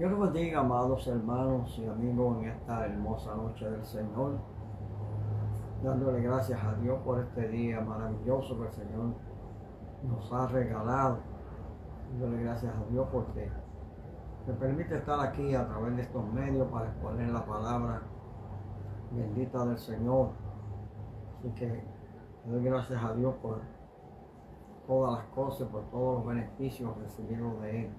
Dios los bendiga, amados hermanos y amigos, en esta hermosa noche del Señor, dándole gracias a Dios por este día maravilloso que el Señor nos ha regalado. Dándole gracias a Dios porque me permite estar aquí a través de estos medios para exponer la palabra bendita del Señor. Así que le doy gracias a Dios por todas las cosas, por todos los beneficios recibidos de Él.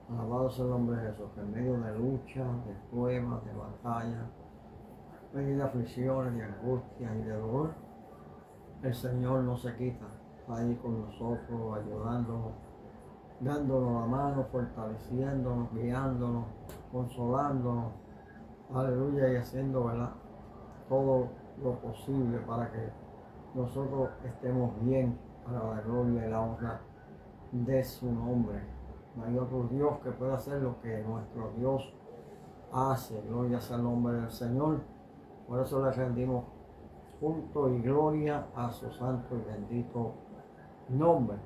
Alabado sea el nombre de Jesús, que en medio de lucha, de pruebas, de batalla, en medio de aflicciones, de angustias y de dolor, el Señor no se quita, está ahí con nosotros, ayudándonos, dándonos la mano, fortaleciéndonos, guiándonos, consolándonos, aleluya, y haciendo, ¿verdad?, todo lo posible para que nosotros estemos bien, para la gloria y la honra de su nombre. No hay otro Dios que pueda hacer lo que nuestro Dios hace. Gloria sea el nombre del Señor. Por eso le rendimos culto y gloria a su santo y bendito nombre.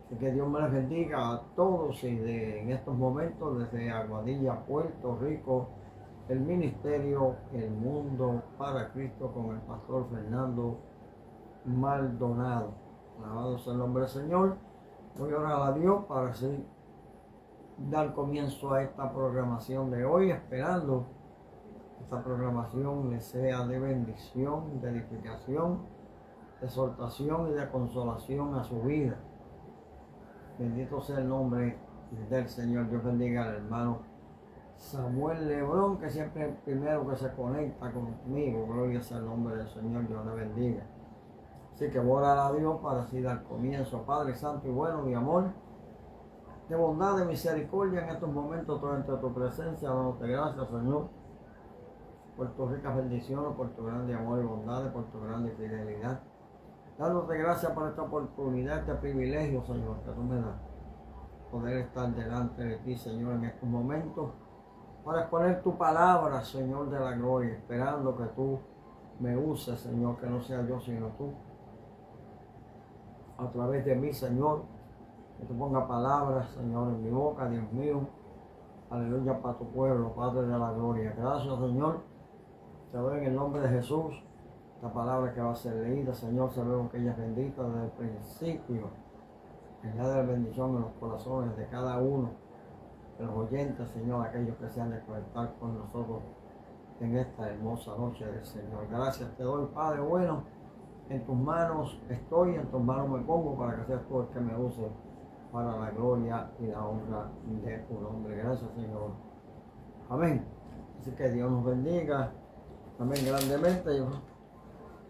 Así que Dios me les bendiga a todos y en estos momentos desde Aguadilla, Puerto Rico, el ministerio El Mundo para Cristo con el pastor Fernando Maldonado. Alabado sea el nombre del Señor. Voy a orar a Dios para así dar comienzo a esta programación de hoy, esperando que esta programación le sea de bendición, de edificación, de exhortación y de consolación a su vida. Bendito sea el nombre del Señor. Dios bendiga al hermano Samuel Lebrón, que siempre es el primero que se conecta conmigo. Gloria sea el nombre del Señor. Dios le bendiga. Así que voy a orar a Dios para así dar comienzo. Padre Santo y bueno, mi amor, de bondad, de misericordia, en estos momentos todo entre tu presencia, dándote gracias, Señor, por tus ricas bendiciones, por tu grande amor y bondad, por tu grande fidelidad. Dándote gracias por esta oportunidad, este privilegio, Señor, que tú me das, poder estar delante de ti, Señor, en estos momentos, para exponer tu palabra, Señor de la gloria, esperando que tú me uses, Señor, que no sea yo, sino tú, a través de mí, Señor. Que tú pongas palabras, Señor, en mi boca, Dios mío. Aleluya para tu pueblo, Padre de la gloria. Gracias, Señor. Te doy en el nombre de Jesús. Esta palabra que va a ser leída, Señor, sabemos que ella es bendita desde el principio. Que añade bendición en los corazones de cada uno de los oyentes, Señor, aquellos que se han de conectar con nosotros en esta hermosa noche del Señor. Gracias te doy, Padre bueno. En tus manos estoy, en tus manos me pongo para que seas tú el que me use para la gloria y la honra de tu nombre. Gracias, Señor. Amén. Así que Dios nos bendiga. Amén, grandemente.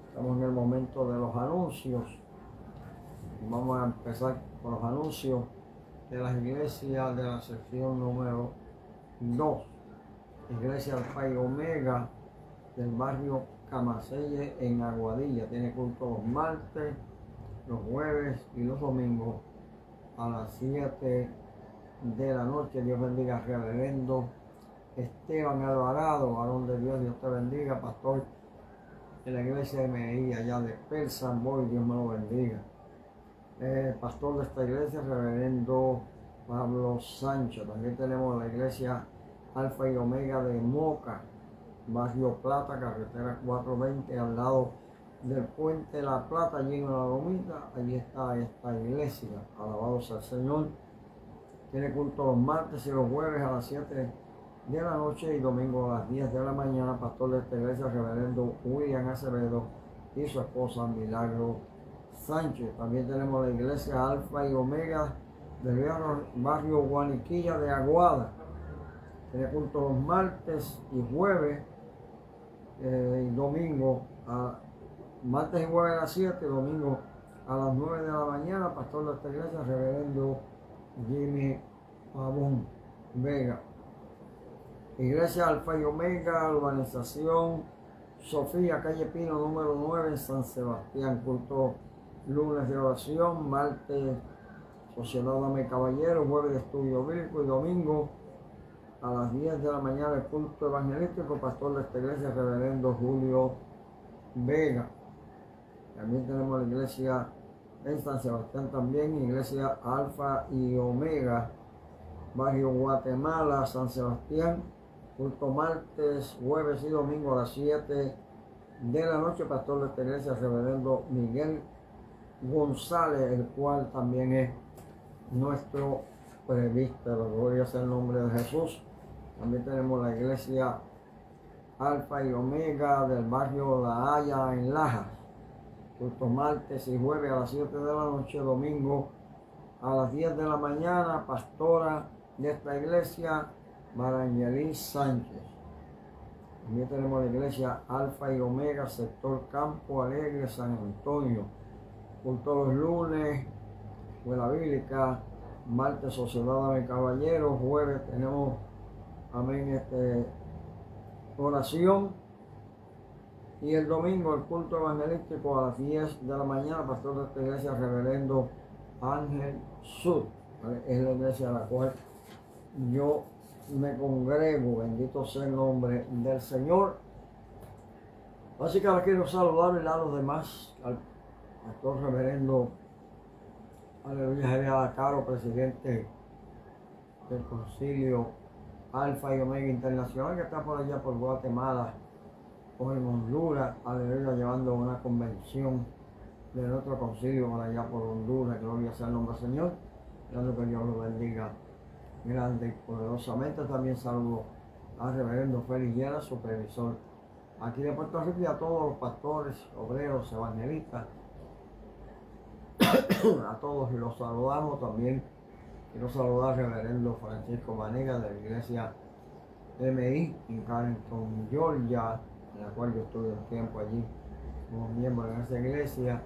Estamos en el momento de los anuncios. Vamos a empezar con los anuncios de las iglesias de la sección número 2. Iglesia Alfa y Omega del barrio Camaselle en Aguadilla. Tiene culto los martes, los jueves y los domingos a las 7 de la noche. Dios bendiga al reverendo Esteban Alvarado, varón de Dios. Dios te bendiga, pastor en la iglesia MI allá de Persamboy. Dios me lo bendiga. Pastor de esta iglesia, reverendo Pablo Sánchez. También tenemos la iglesia Alfa y Omega de Moca, barrio Plata, carretera 420, al lado del puente La Plata, allí en la Lomita. Allí está esta iglesia. Alabado sea el Señor. Tiene culto los martes y los jueves a las 7 de la noche y domingo a las 10 de la mañana. Pastor de esta iglesia, reverendo William Acevedo y su esposa Milagro Sánchez. También tenemos la iglesia Alfa y Omega del barrio Guaniquilla de Aguada. Tiene culto los martes y jueves y domingo martes y jueves a las 7, domingo a las 9 de la mañana. Pastor de esta iglesia, reverendo Jimmy Pavón Vega. Iglesia Alfa y Omega, urbanización Sofía, calle Pino, número 9, en San Sebastián. Culto lunes de oración, martes Sociedad Dame Caballero, jueves de estudio bíblico y domingo a las 10 de la mañana el culto evangelístico. Pastor de esta iglesia, reverendo Julio Vega. También tenemos la iglesia en San Sebastián también, iglesia Alfa y Omega Barrio Guatemala, San Sebastián, culto martes, jueves y domingo a las 7 de la noche, pastor de esta iglesia, reverendo Miguel González, el cual también es nuestro presbítero. Gloria sea el nombre de Jesús. También tenemos la iglesia Alfa y Omega del barrio La Haya en Lajas, culto martes y jueves a las 7 de la noche, domingo a las 10 de la mañana, pastora de esta iglesia, Marangelín Sánchez. También tenemos la iglesia Alfa y Omega, sector Campo Alegre, San Antonio, culto los lunes, escuela bíblica, martes Sociedad de Caballeros, jueves tenemos, amén, oración, y el domingo el culto evangelístico a las 10 de la mañana, pastor de esta iglesia, reverendo Ángel Sud. Es la iglesia a la cual yo me congrego, bendito sea el nombre del Señor. Así que ahora quiero saludarle a los demás, al pastor reverendo, aleluya, Javier Caro, presidente del concilio Alfa y Omega Internacional, que está por allá por Guatemala, por Honduras, aleluya, llevando una convención de nuestro concilio por allá por Honduras. Gloria sea el nombre del Señor, dando que Dios lo bendiga grande y poderosamente. También saludo al reverendo Félix Llera, supervisor aquí de Puerto Rico, y a todos los pastores, obreros, evangelistas, a todos los saludamos. También quiero saludar al reverendo Francisco Manega de la iglesia MI en Carrington, Georgia, en la cual yo estuve un tiempo allí como miembro de esa iglesia.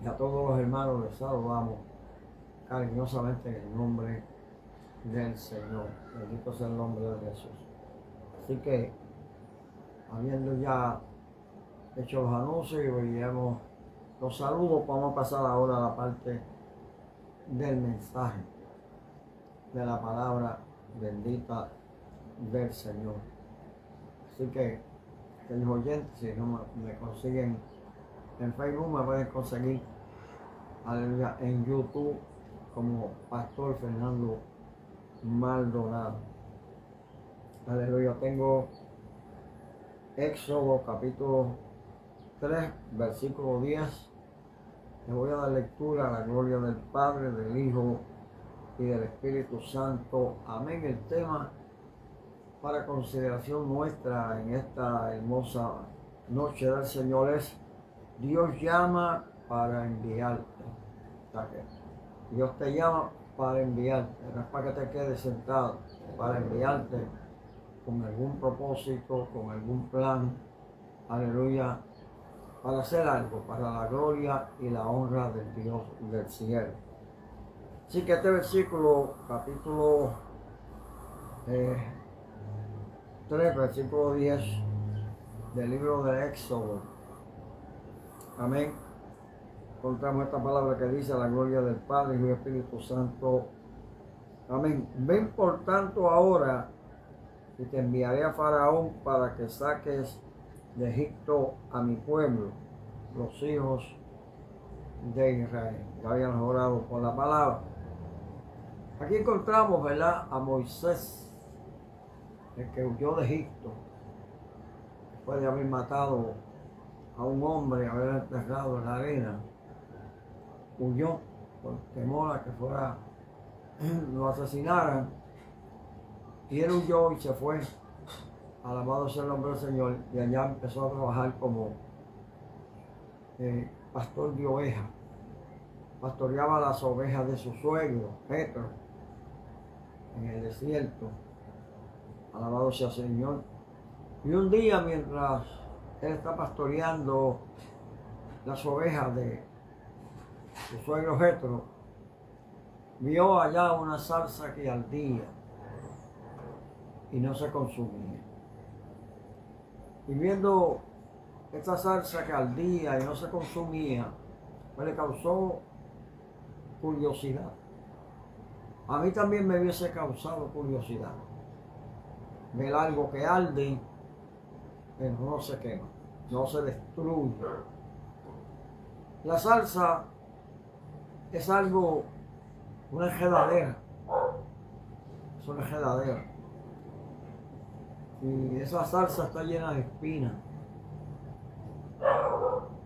Y a todos los hermanos les saludamos cariñosamente en el nombre del Señor. Bendito sea el nombre de Jesús. Así que, habiendo ya hecho los anuncios y veíamos los saludos, vamos a pasar ahora a la parte del mensaje de la palabra bendita del Señor. Así que, queridos oyentes, si no me consiguen en Facebook, me pueden conseguir, aleluya, en YouTube como Pastor Fernando Maldonado. Aleluya, tengo Éxodo capítulo 3, versículo 10. Les voy a dar lectura a la gloria del Padre, del Hijo y del Espíritu Santo. Amén. El tema para consideración nuestra en esta hermosa noche del Señor es: Dios llama para enviarte. O sea que Dios te llama para enviarte, no es para que te quedes sentado, para enviarte con algún propósito, con algún plan, aleluya, para hacer algo, para la gloria y la honra del Dios del cielo. Así que este versículo, capítulo 3, versículo 10 del libro de Éxodo, amén, encontramos esta palabra que dice: la gloria del Padre y del Espíritu Santo, amén. Ven por tanto ahora y te enviaré a Faraón para que saques de Egipto a mi pueblo, los hijos de Israel. Ya habían orado por la palabra. Aquí encontramos, ¿verdad?, a Moisés, el que huyó de Egipto después de haber matado a un hombre, haber enterrado en la arena. Huyó por temor a que lo asesinaran, y él huyó y se fue, alabado sea el nombre del Señor, y allá empezó a trabajar como pastor de ovejas. Pastoreaba las ovejas de su suegro Jetro en el desierto, alabado sea el Señor. Y un día, mientras él está pastoreando las ovejas de su suegro Jetro, vio allá una zarza que ardía y no se consumía. Y viendo esta zarza que ardía y no se consumía, pues le causó curiosidad. A mí también me hubiese causado curiosidad ver algo que arde, pero no se quema, no se destruye. La zarza es algo, una enredadera es una enredadera. Y esa salsa está llena de espinas.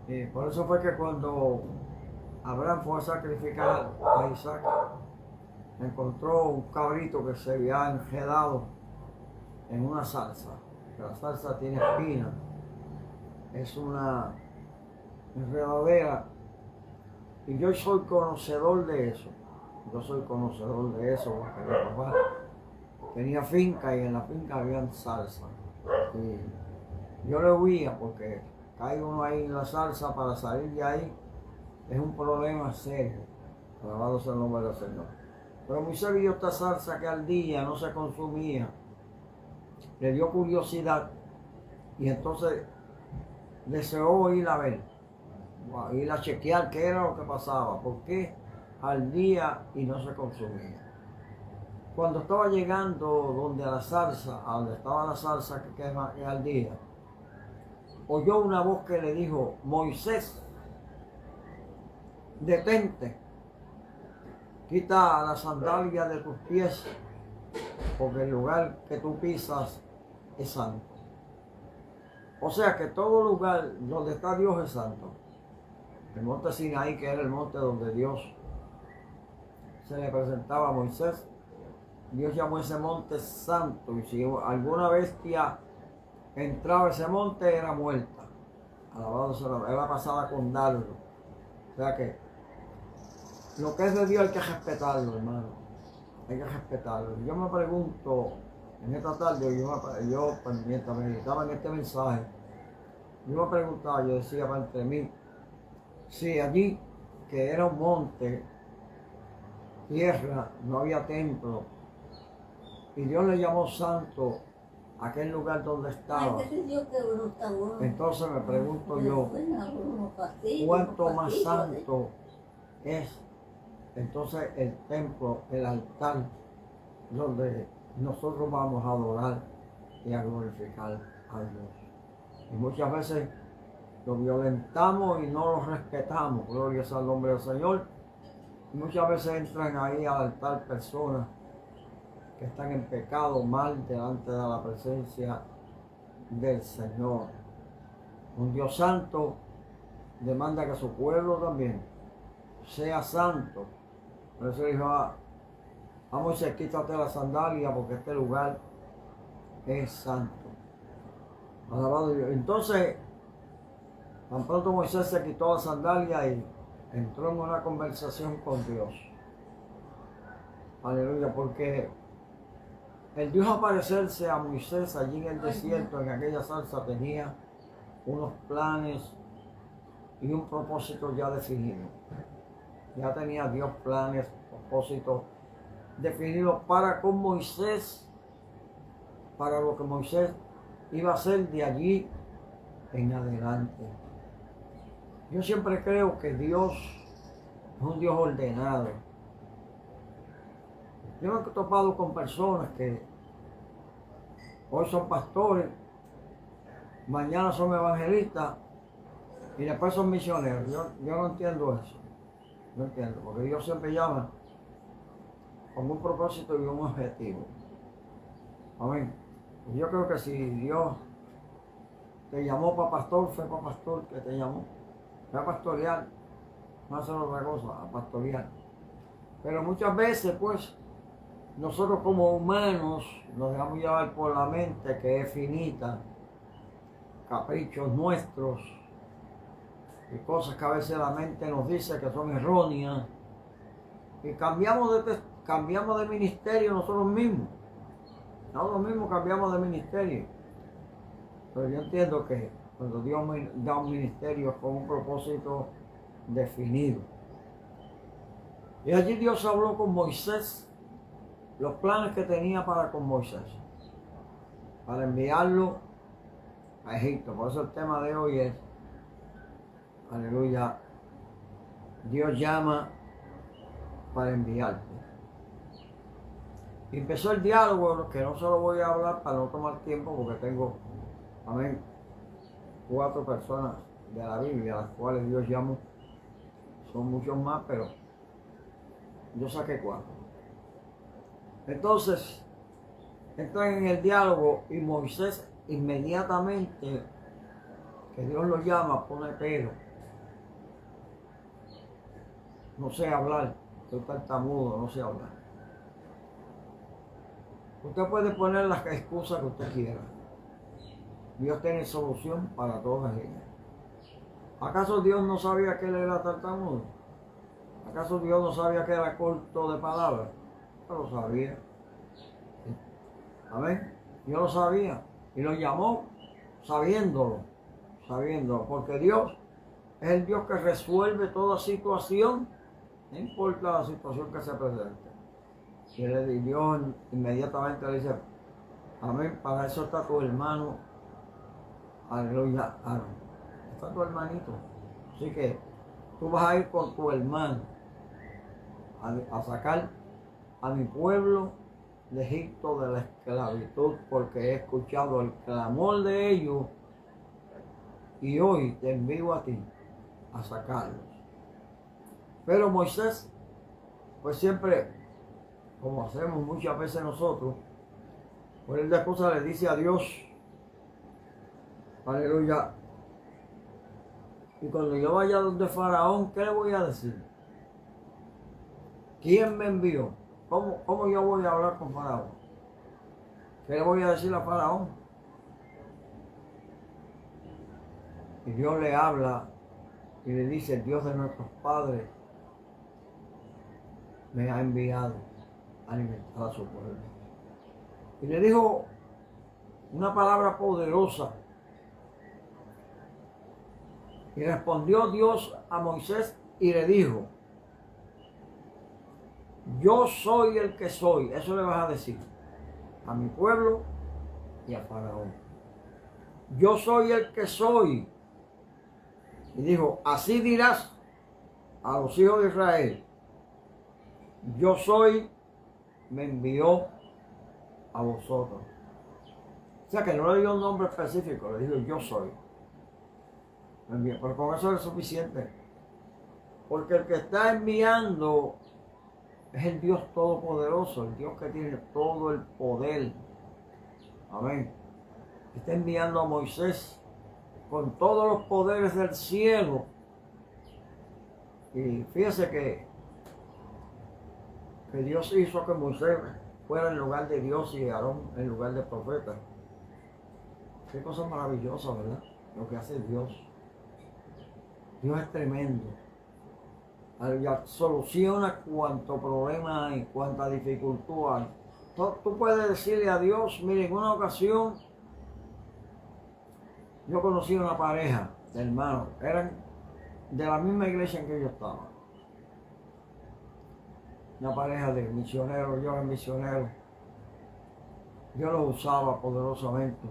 Y por eso fue que cuando Abraham fue a sacrificar a Isaac, encontró un cabrito que se había enredado en una salsa. La salsa tiene espinas. Es una enredadera. Y yo soy conocedor de eso. Yo soy conocedor de eso porque mi papá tenía finca y en la finca había salsa. Y yo le huía porque cae uno ahí en la salsa, para salir de ahí es un problema serio. Alabado sea el nombre del Señor. Pero Moisés vio esta salsa que al día no se consumía. Le dio curiosidad y entonces deseó ir a ver, ir a chequear qué era lo que pasaba, por qué al día y no se consumía. Cuando estaba llegando donde la salsa, a donde estaba la salsa que quema al día, oyó una voz que le dijo: Moisés, detente, quita la sandalia de tus pies, porque el lugar que tú pisas es santo. O sea que todo lugar donde está Dios es santo. El monte Sinaí, que era el monte donde Dios se le presentaba a Moisés, Dios llamó ese monte santo, y si alguna bestia entraba a ese monte era muerta. Alabado sea la, era pasada con dardo. O sea que lo que es de Dios hay que respetarlo, hermano. Hay que respetarlo. Yo me pregunto, en esta tarde, mientras meditaba en este mensaje, yo me preguntaba, yo decía para entre mí, si allí, que era un monte, tierra, no había templo, y Dios le llamó santo a aquel lugar donde estaba, entonces me pregunto yo, ¿cuánto más santo es entonces el templo, el altar, donde nosotros vamos a adorar y a glorificar a Dios? Y muchas veces lo violentamos y no lo respetamos, gloria sea al nombre del Señor. Y muchas veces entran ahí al altar personas que están en pecado, mal, delante de la presencia del Señor. Un Dios santo demanda que su pueblo también sea santo. Por eso dijo a Moisés: quítate la sandalia, porque este lugar es santo. Alabado Dios. Entonces, tan pronto Moisés se quitó la sandalia y entró en una conversación con Dios. Aleluya, porque el Dios aparecerse a Moisés allí en el desierto, en aquella salsa, tenía unos planes y un propósito ya definido. Ya tenía Dios planes, propósitos definidos para con Moisés, para lo que Moisés iba a hacer de allí en adelante. Yo siempre creo que Dios es un Dios ordenado. Yo me he topado con personas que hoy son pastores, mañana son evangelistas y después son misioneros. Yo no entiendo eso. No entiendo, porque Dios siempre llama con un propósito y un objetivo. Amén. Y yo creo que si Dios te llamó para pastor, fue para pastor que te llamó. Fue a pastorear, no a hacer otra cosa, a pastorear. Pero muchas veces, pues, nosotros como humanos nos dejamos llevar por la mente, que es finita, caprichos nuestros y cosas que a veces la mente nos dice que son erróneas, y cambiamos de ministerio nosotros mismos. Nosotros mismos cambiamos de ministerio. Pero yo entiendo que cuando Dios da un ministerio es con un propósito definido. Y allí Dios habló con Moisés, los planes que tenía para con Moisés, para enviarlo a Egipto. Por eso el tema de hoy es, aleluya, Dios llama para enviarte. Y empezó el diálogo, que no se lo voy a hablar para no tomar tiempo, porque tengo, amén, 4 personas de la Biblia, las cuales Dios llamó. Son muchos más, pero yo saqué 4. Entonces, entran en el diálogo y Moisés inmediatamente que Dios lo llama pone pero. No sé hablar, estoy tartamudo, no sé hablar. Usted puede poner las excusas que usted quiera. Dios tiene solución para todas ellas. ¿Acaso Dios no sabía que él era tartamudo? ¿Acaso Dios no sabía que era corto de palabras? Yo lo sabía. Amén. Yo lo sabía. Y lo llamó sabiéndolo. Porque Dios es el Dios que resuelve toda situación, no importa la situación que se presente. Y Dios inmediatamente le dice, amén, para eso está tu hermano, aleluya, Aarón. Está tu hermanito. Así que tú vas a ir con tu hermano a sacar a mi pueblo de Egipto de la esclavitud, porque he escuchado el clamor de ellos y hoy te envío a ti a sacarlos. Pero Moisés, pues siempre, como hacemos muchas veces nosotros, por el de cosas le dice a Dios, aleluya, y cuando yo vaya donde Faraón, ¿qué le voy a decir? ¿Quién me envió? ¿Cómo yo voy a hablar con Faraón? ¿Qué le voy a decir a Faraón? Y Dios le habla y le dice, el Dios de nuestros padres me ha enviado a alimentar a su pueblo. Y le dijo una palabra poderosa. Y respondió Dios a Moisés y le dijo, yo soy el que soy. Eso le vas a decir a mi pueblo y a Faraón. Yo soy el que soy. Y dijo, así dirás a los hijos de Israel, yo soy, me envió a vosotros. O sea que no le dio un nombre específico, le dijo yo soy. Me envió. Pero con eso es suficiente. Porque el que está enviando es el Dios Todopoderoso, el Dios que tiene todo el poder. Amén. Está enviando a Moisés con todos los poderes del cielo. Y fíjese que Dios hizo que Moisés fuera en lugar de Dios y Aarón en lugar de profeta. Qué cosa maravillosa, ¿verdad? Lo que hace Dios. Dios es tremendo. Soluciona cuanto problema hay, cuanta dificultad hay. Tú puedes decirle a Dios, mire, en una ocasión yo conocí una pareja de hermanos, eran de la misma iglesia en que yo estaba. Una pareja de misioneros, yo era misionero. Yo los usaba poderosamente.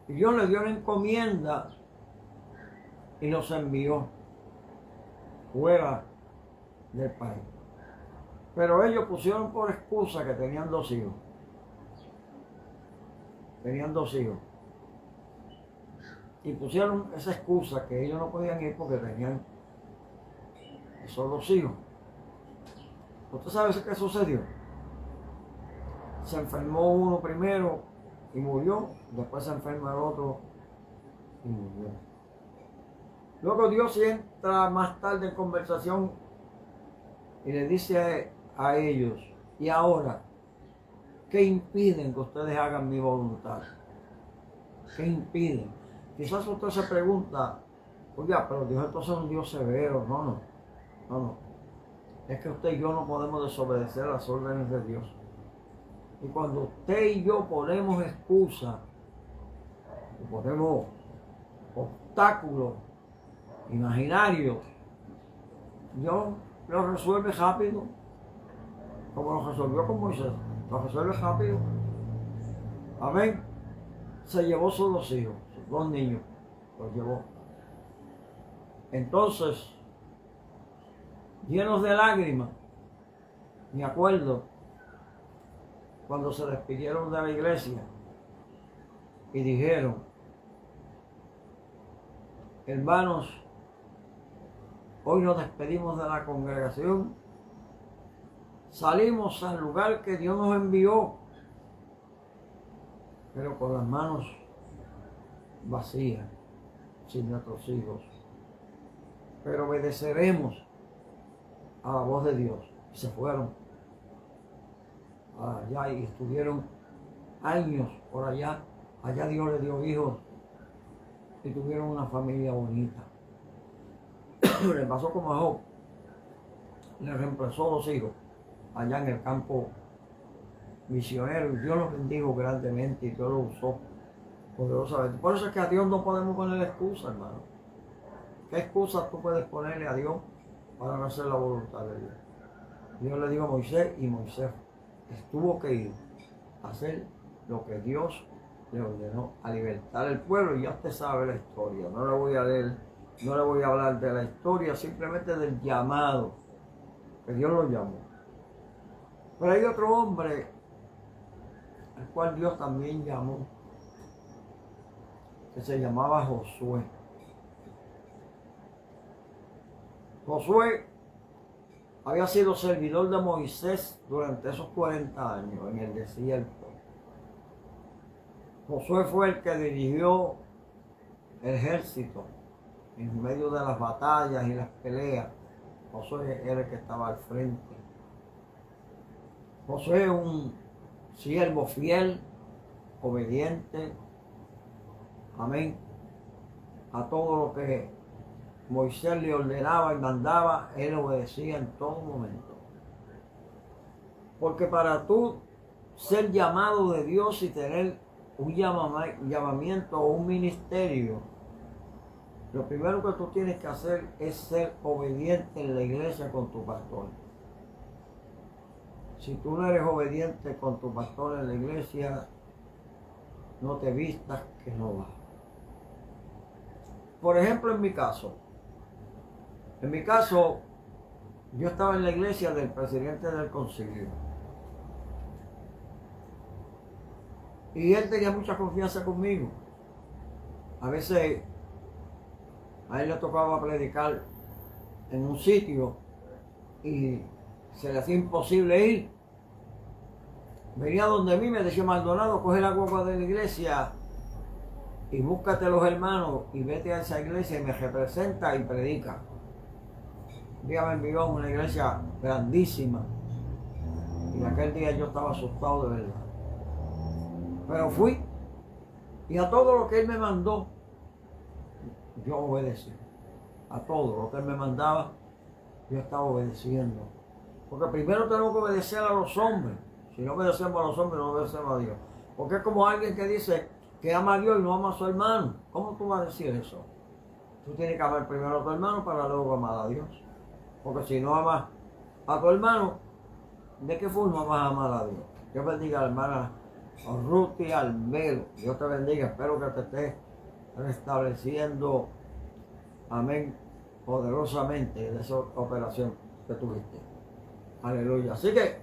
Y Dios les dio una encomienda y los envió fuera del país. Pero ellos pusieron por excusa que tenían 2 hijos. Tenían 2 hijos. Y pusieron esa excusa que ellos no podían ir porque tenían esos 2 hijos. ¿Usted sabe qué sucedió? Se enfermó uno primero y murió. Después se enferma el otro y murió. Luego Dios entra más tarde en conversación y le dice a ellos, y ahora, ¿qué impiden que ustedes hagan mi voluntad? ¿Qué impiden? Quizás usted se pregunta, oye, pero Dios entonces es un Dios severo. No. Es que usted y yo no podemos desobedecer las órdenes de Dios. Y cuando usted y yo ponemos excusas, ponemos obstáculos imaginarios, Dios lo resuelve rápido, como lo resolvió con Moisés, lo resuelve rápido. Amén. Se llevó sus 2 hijos, sus 2 niños, los llevó. Entonces, llenos de lágrimas, me acuerdo cuando se despidieron de la iglesia y dijeron, hermanos, hoy nos despedimos de la congregación, salimos al lugar que Dios nos envió pero con las manos vacías, sin nuestros hijos. Pero obedeceremos a la voz de Dios. Y se fueron allá y estuvieron años por allá. Allá Dios les dio hijos y tuvieron una familia bonita. Le pasó como a Job. Le reemplazó los hijos allá en el campo misionero y Dios los bendijo grandemente y Dios los usó poderosamente. Por eso es que a Dios no podemos ponerle excusa, hermano. ¿Qué excusa tú puedes ponerle a Dios para no hacer la voluntad de Dios? Dios le dijo a Moisés y Moisés tuvo que ir a hacer lo que Dios le ordenó, a libertar al pueblo, y ya usted sabe la historia. No le voy a leer, no le voy a hablar de la historia, simplemente del llamado que Dios lo llamó. Pero hay otro hombre al cual Dios también llamó, que se llamaba Josué. Josué había sido servidor de Moisés durante esos 40 años en el desierto. Josué fue el que dirigió el ejército en medio de las batallas y las peleas. Josué era el que estaba al frente. Josué es un siervo fiel, obediente, amén, a todo lo que Moisés le ordenaba y mandaba, él obedecía en todo momento. Porque para tú ser llamado de Dios y tener un llamamiento o un ministerio, lo primero que tú tienes que hacer es ser obediente en la iglesia con tu pastor. Si tú no eres obediente con tu pastor en la iglesia, no te vistas que no vas. Por ejemplo, en mi caso, yo estaba en la iglesia del presidente del concilio. Y él tenía mucha confianza conmigo. A veces a él le tocaba predicar en un sitio y se le hacía imposible ir. Venía donde mí, me decía: Maldonado, coge la guagua de la iglesia y búscate los hermanos y vete a esa iglesia y me representa y predica. Un día me envió a una iglesia grandísima y aquel día yo estaba asustado de verdad. Pero fui y a todo lo que él me mandó, yo obedecí. A todo lo que él me mandaba, yo estaba obedeciendo. Porque primero tenemos que obedecer a los hombres. Si no obedecemos a los hombres, no obedecemos a Dios. Porque es como alguien que dice que ama a Dios y no ama a su hermano. ¿Cómo tú vas a decir eso? Tú tienes que amar primero a tu hermano para luego amar a Dios. Porque si no amas a tu hermano, ¿de qué forma vas a amar a Dios? Dios bendiga a la hermana Ruti Almelo. Dios te bendiga. Espero que te estés restableciendo, amén, poderosamente de esa operación que tuviste. Aleluya. Así que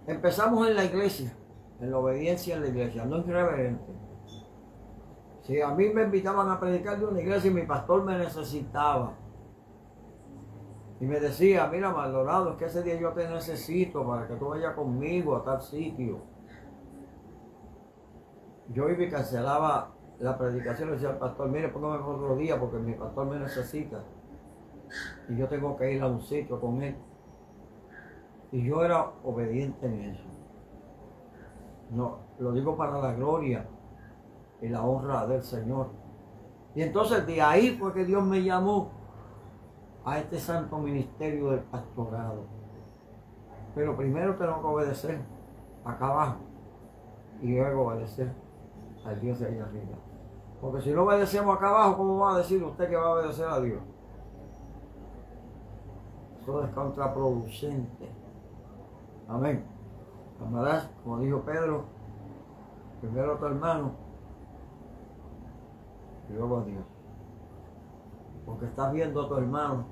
empezamos en la iglesia, en la obediencia en la iglesia, no irreverente. Si a mí me invitaban a predicar de una iglesia y mi pastor me necesitaba y me decía: mira, Maldonado, es que ese día yo te necesito para que tú vayas conmigo a tal sitio, yo iba y cancelaba la predicación y decía al pastor: mire, póngame otro día porque mi pastor me necesita y yo tengo que ir a un sitio con él. Y yo era obediente en eso. No, lo digo para la gloria y la honra del Señor. Y entonces de ahí fue que Dios me llamó a este santo ministerio del pastorado. Pero primero tengo que obedecer acá abajo y luego obedecer al Dios de allá arriba. Porque si no obedecemos acá abajo, ¿cómo va a decir usted que va a obedecer a Dios? Eso es contraproducente. Amén. Amarás, como dijo Pedro, primero a tu hermano y luego a Dios. Porque estás viendo a tu hermano,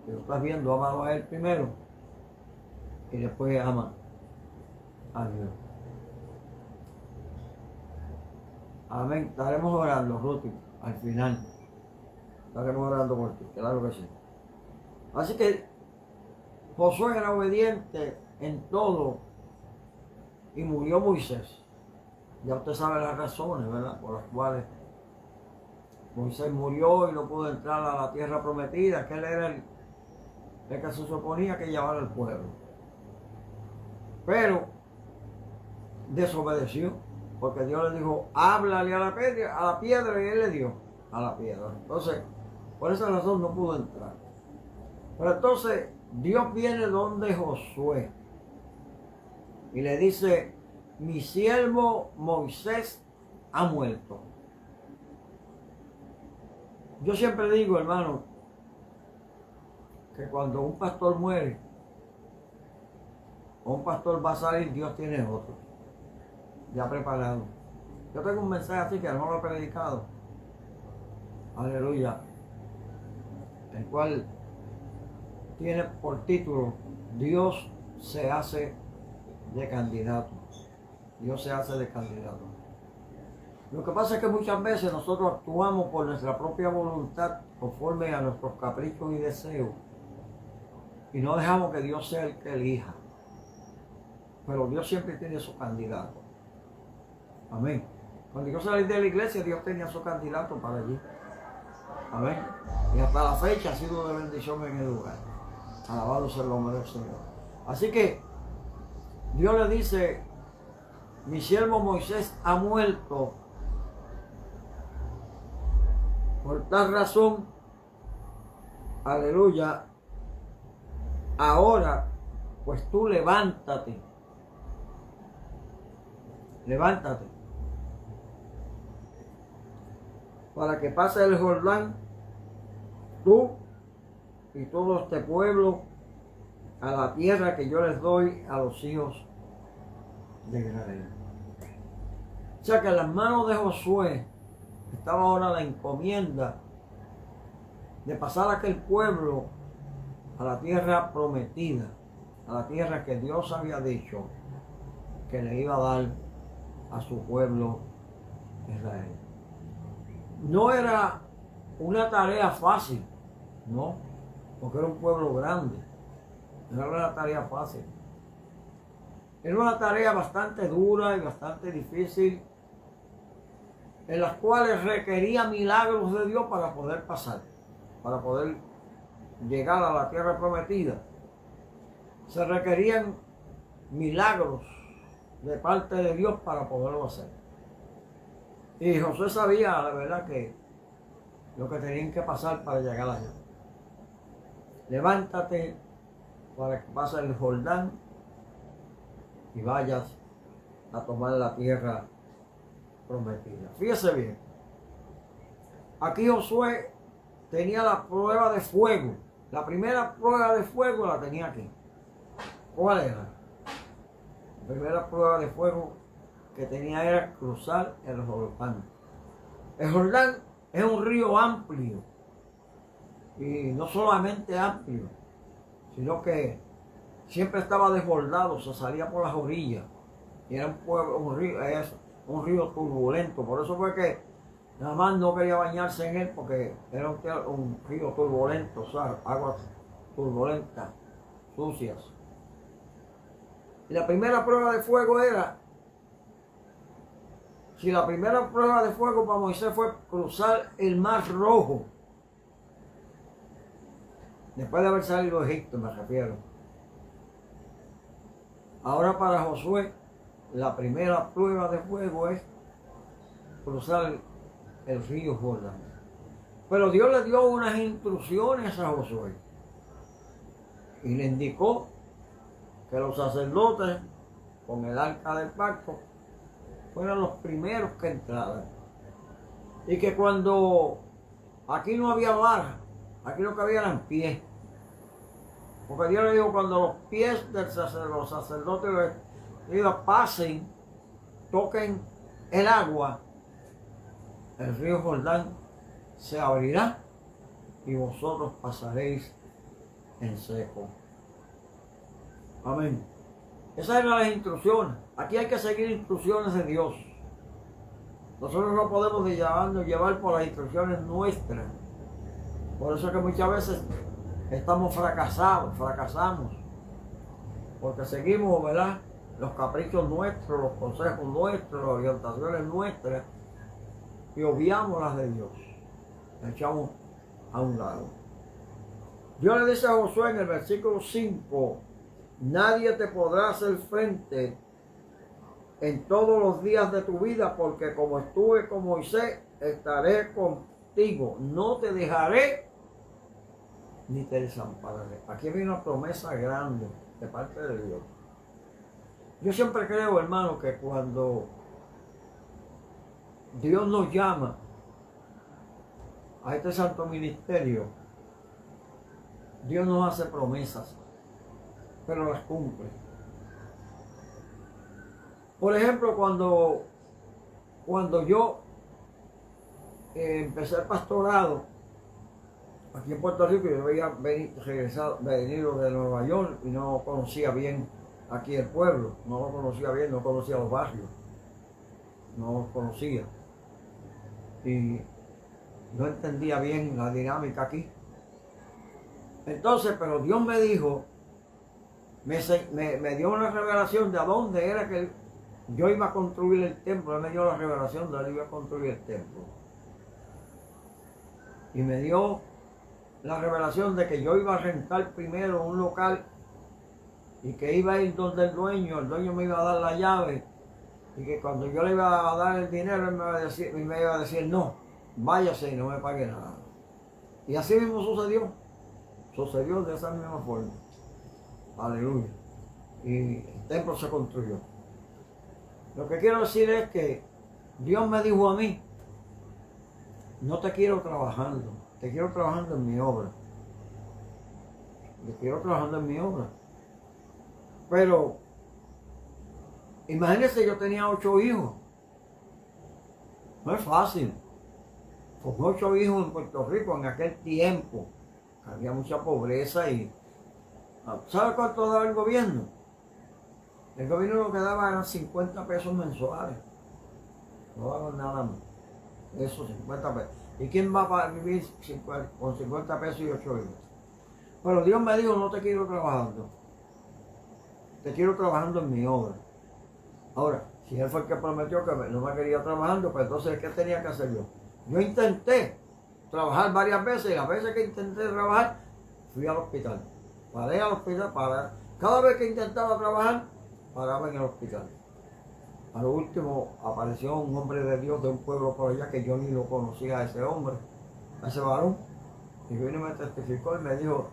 y lo estás viendo, amado a él primero y después ama a Dios. Amén. Estaremos orando, Ruti, al final. Estaremos orando por ti, claro que sí. Así que Josué era obediente en todo y murió Moisés. Ya usted sabe las razones, ¿verdad?, por las cuales Moisés murió y no pudo entrar a la tierra prometida, que él era el que se suponía que llevara el pueblo. Pero desobedeció, porque Dios le dijo, háblale a la piedra, y él le dio a la piedra. Entonces, por esa razón no pudo entrar. Pero entonces Dios viene donde Josué y le dice, mi siervo Moisés ha muerto. Yo siempre digo, hermano, que cuando un pastor muere o un pastor va a salir, Dios tiene otro ya preparado. Yo tengo un mensaje así que no lo he predicado, aleluya, el cual tiene por título, Dios se hace de candidato. Dios se hace de candidato. Lo que pasa es que muchas veces nosotros actuamos por nuestra propia voluntad, conforme a nuestros caprichos y deseos, y no dejamos que Dios sea el que elija. Pero Dios siempre tiene su candidato. Amén. Cuando yo salí de la iglesia, Dios tenía su candidato para allí. Amén. Y hasta la fecha ha sido de bendición en el lugar. Alabado sea el nombre del Señor. Así que Dios le dice, mi siervo Moisés ha muerto. Por tal razón, aleluya, ahora pues tú levántate. Levántate para que pase el Jordán, tú y todo este pueblo, a la tierra que yo les doy a los hijos de Israel. O sea que en las manos de Josué estaba ahora la encomienda de pasar a aquel pueblo a la tierra prometida, a la tierra que Dios había dicho que le iba a dar a su pueblo Israel. No era una tarea fácil, no, porque era un pueblo grande. No era una tarea fácil. Era una tarea bastante dura y bastante difícil, en las cuales requería milagros de Dios para poder pasar, para poder llegar a la tierra prometida. Se requerían milagros de parte de Dios para poderlo hacer. Y Josué sabía, la verdad, que lo que tenían que pasar para llegar allá. Levántate para que pase el Jordán y vayas a tomar la tierra prometida. Fíjese bien. Aquí Josué tenía la prueba de fuego. La primera prueba de fuego la tenía aquí. ¿Cuál era? La primera prueba de fuego que tenía era cruzar el Jordán. El Jordán es un río amplio, y no solamente amplio, sino que siempre estaba desbordado, se salía por las orillas, y era un río turbulento. Por eso fue que nada más no quería bañarse en él, porque era un río turbulento, o sea, aguas turbulentas, sucias. Y la primera prueba de fuego era, si la primera prueba de fuego para Moisés fue cruzar el Mar Rojo, después de haber salido de Egipto, me refiero. Ahora para Josué, la primera prueba de fuego es cruzar el río Jordán. Pero Dios le dio unas instrucciones a Josué y le indicó que los sacerdotes con el arca del pacto fueran los primeros que entraran, y que cuando aquí no había vara, aquí lo que había eran pies, porque Dios le dijo, cuando los pies de los sacerdotes pasen, toquen el agua, el río Jordán se abrirá y vosotros pasaréis en seco. Amén. Esas eran las instrucciones. Aquí hay que seguir instrucciones de Dios. Nosotros no podemos llevar por las instrucciones nuestras. Por eso es que muchas veces estamos fracasamos, porque seguimos, ¿verdad?, los caprichos nuestros, los consejos nuestros, las orientaciones nuestras, y obviamos las de Dios. Las echamos a un lado. Dios le dice a Josué en el versículo 5, nadie te podrá hacer frente en todos los días de tu vida, porque como estuve con Moisés, estaré contigo. No te dejaré ni te desampararé. Aquí viene una promesa grande de parte de Dios. Yo siempre creo, hermano, que cuando Dios nos llama a este santo ministerio, Dios nos hace promesas, pero las cumple. Por ejemplo, cuando yo empecé el pastorado aquí en Puerto Rico, yo había venido de Nueva York y no conocía bien aquí el pueblo, no lo conocía bien, no conocía los barrios, no los conocía. Y no entendía bien la dinámica aquí. Entonces, pero Dios me dijo, me dio una revelación de a dónde era que yo iba a construir el templo. Él me dio la revelación de que él iba a construir el templo. Y me dio la revelación de que yo iba a rentar primero un local y que iba a ir donde el dueño me iba a dar la llave, y que cuando yo le iba a dar el dinero, él me iba a decir no, váyase y no me pague nada. Y así mismo sucedió de esa misma forma. Aleluya. Y el templo se construyó. Lo que quiero decir es que Dios me dijo a mí, no te quiero trabajando, te quiero trabajando en mi obra. Te quiero trabajando en mi obra. Pero, imagínense, yo tenía 8 hijos. No es fácil. Con 8 hijos en Puerto Rico en aquel tiempo, había mucha pobreza y... ¿Sabe cuánto daba el gobierno? El gobierno lo que daba eran 50 pesos mensuales. No daban nada más. Eso, 50 pesos. ¿Y quién va a vivir con 50 pesos y 8 hijos? Pero Dios me dijo, no te quiero trabajando. Te quiero trabajando en mi obra. Ahora, si él fue el que prometió que no me quería trabajando, pues entonces, ¿qué tenía que hacer yo? Yo intenté trabajar varias veces, y las veces que intenté trabajar, fui al hospital. Paré al hospital, cada vez que intentaba trabajar, paraba en el hospital. A lo último apareció un hombre de Dios de un pueblo por allá que yo ni lo conocía a ese hombre, a ese varón, y vino y me testificó y me dijo,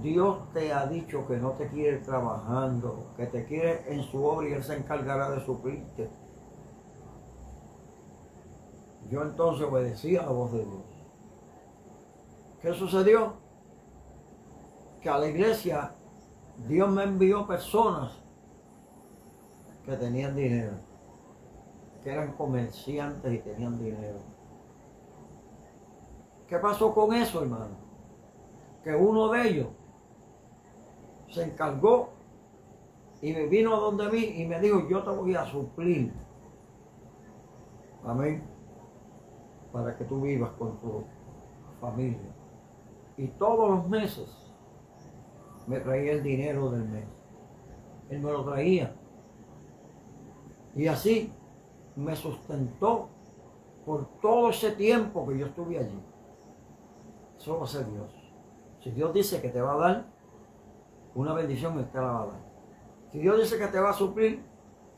Dios te ha dicho que no te quiere trabajando, que te quiere en su obra y Él se encargará de suplirte. Yo entonces obedecí a la voz de Dios. ¿Qué sucedió? Que a la iglesia Dios me envió personas que tenían dinero, que eran comerciantes y tenían dinero. ¿Qué pasó con eso, hermano? Que uno de ellos se encargó y me vino a donde mí y me dijo, yo te voy a suplir. Amén. Para que tú vivas con tu familia. Y todos los meses me traía el dinero del mes. Él me lo traía. Y así me sustentó por todo ese tiempo que yo estuve allí. Eso va a ser Dios. Si Dios dice que te va a dar una bendición, Él te la va a dar. Si Dios dice que te va a suplir,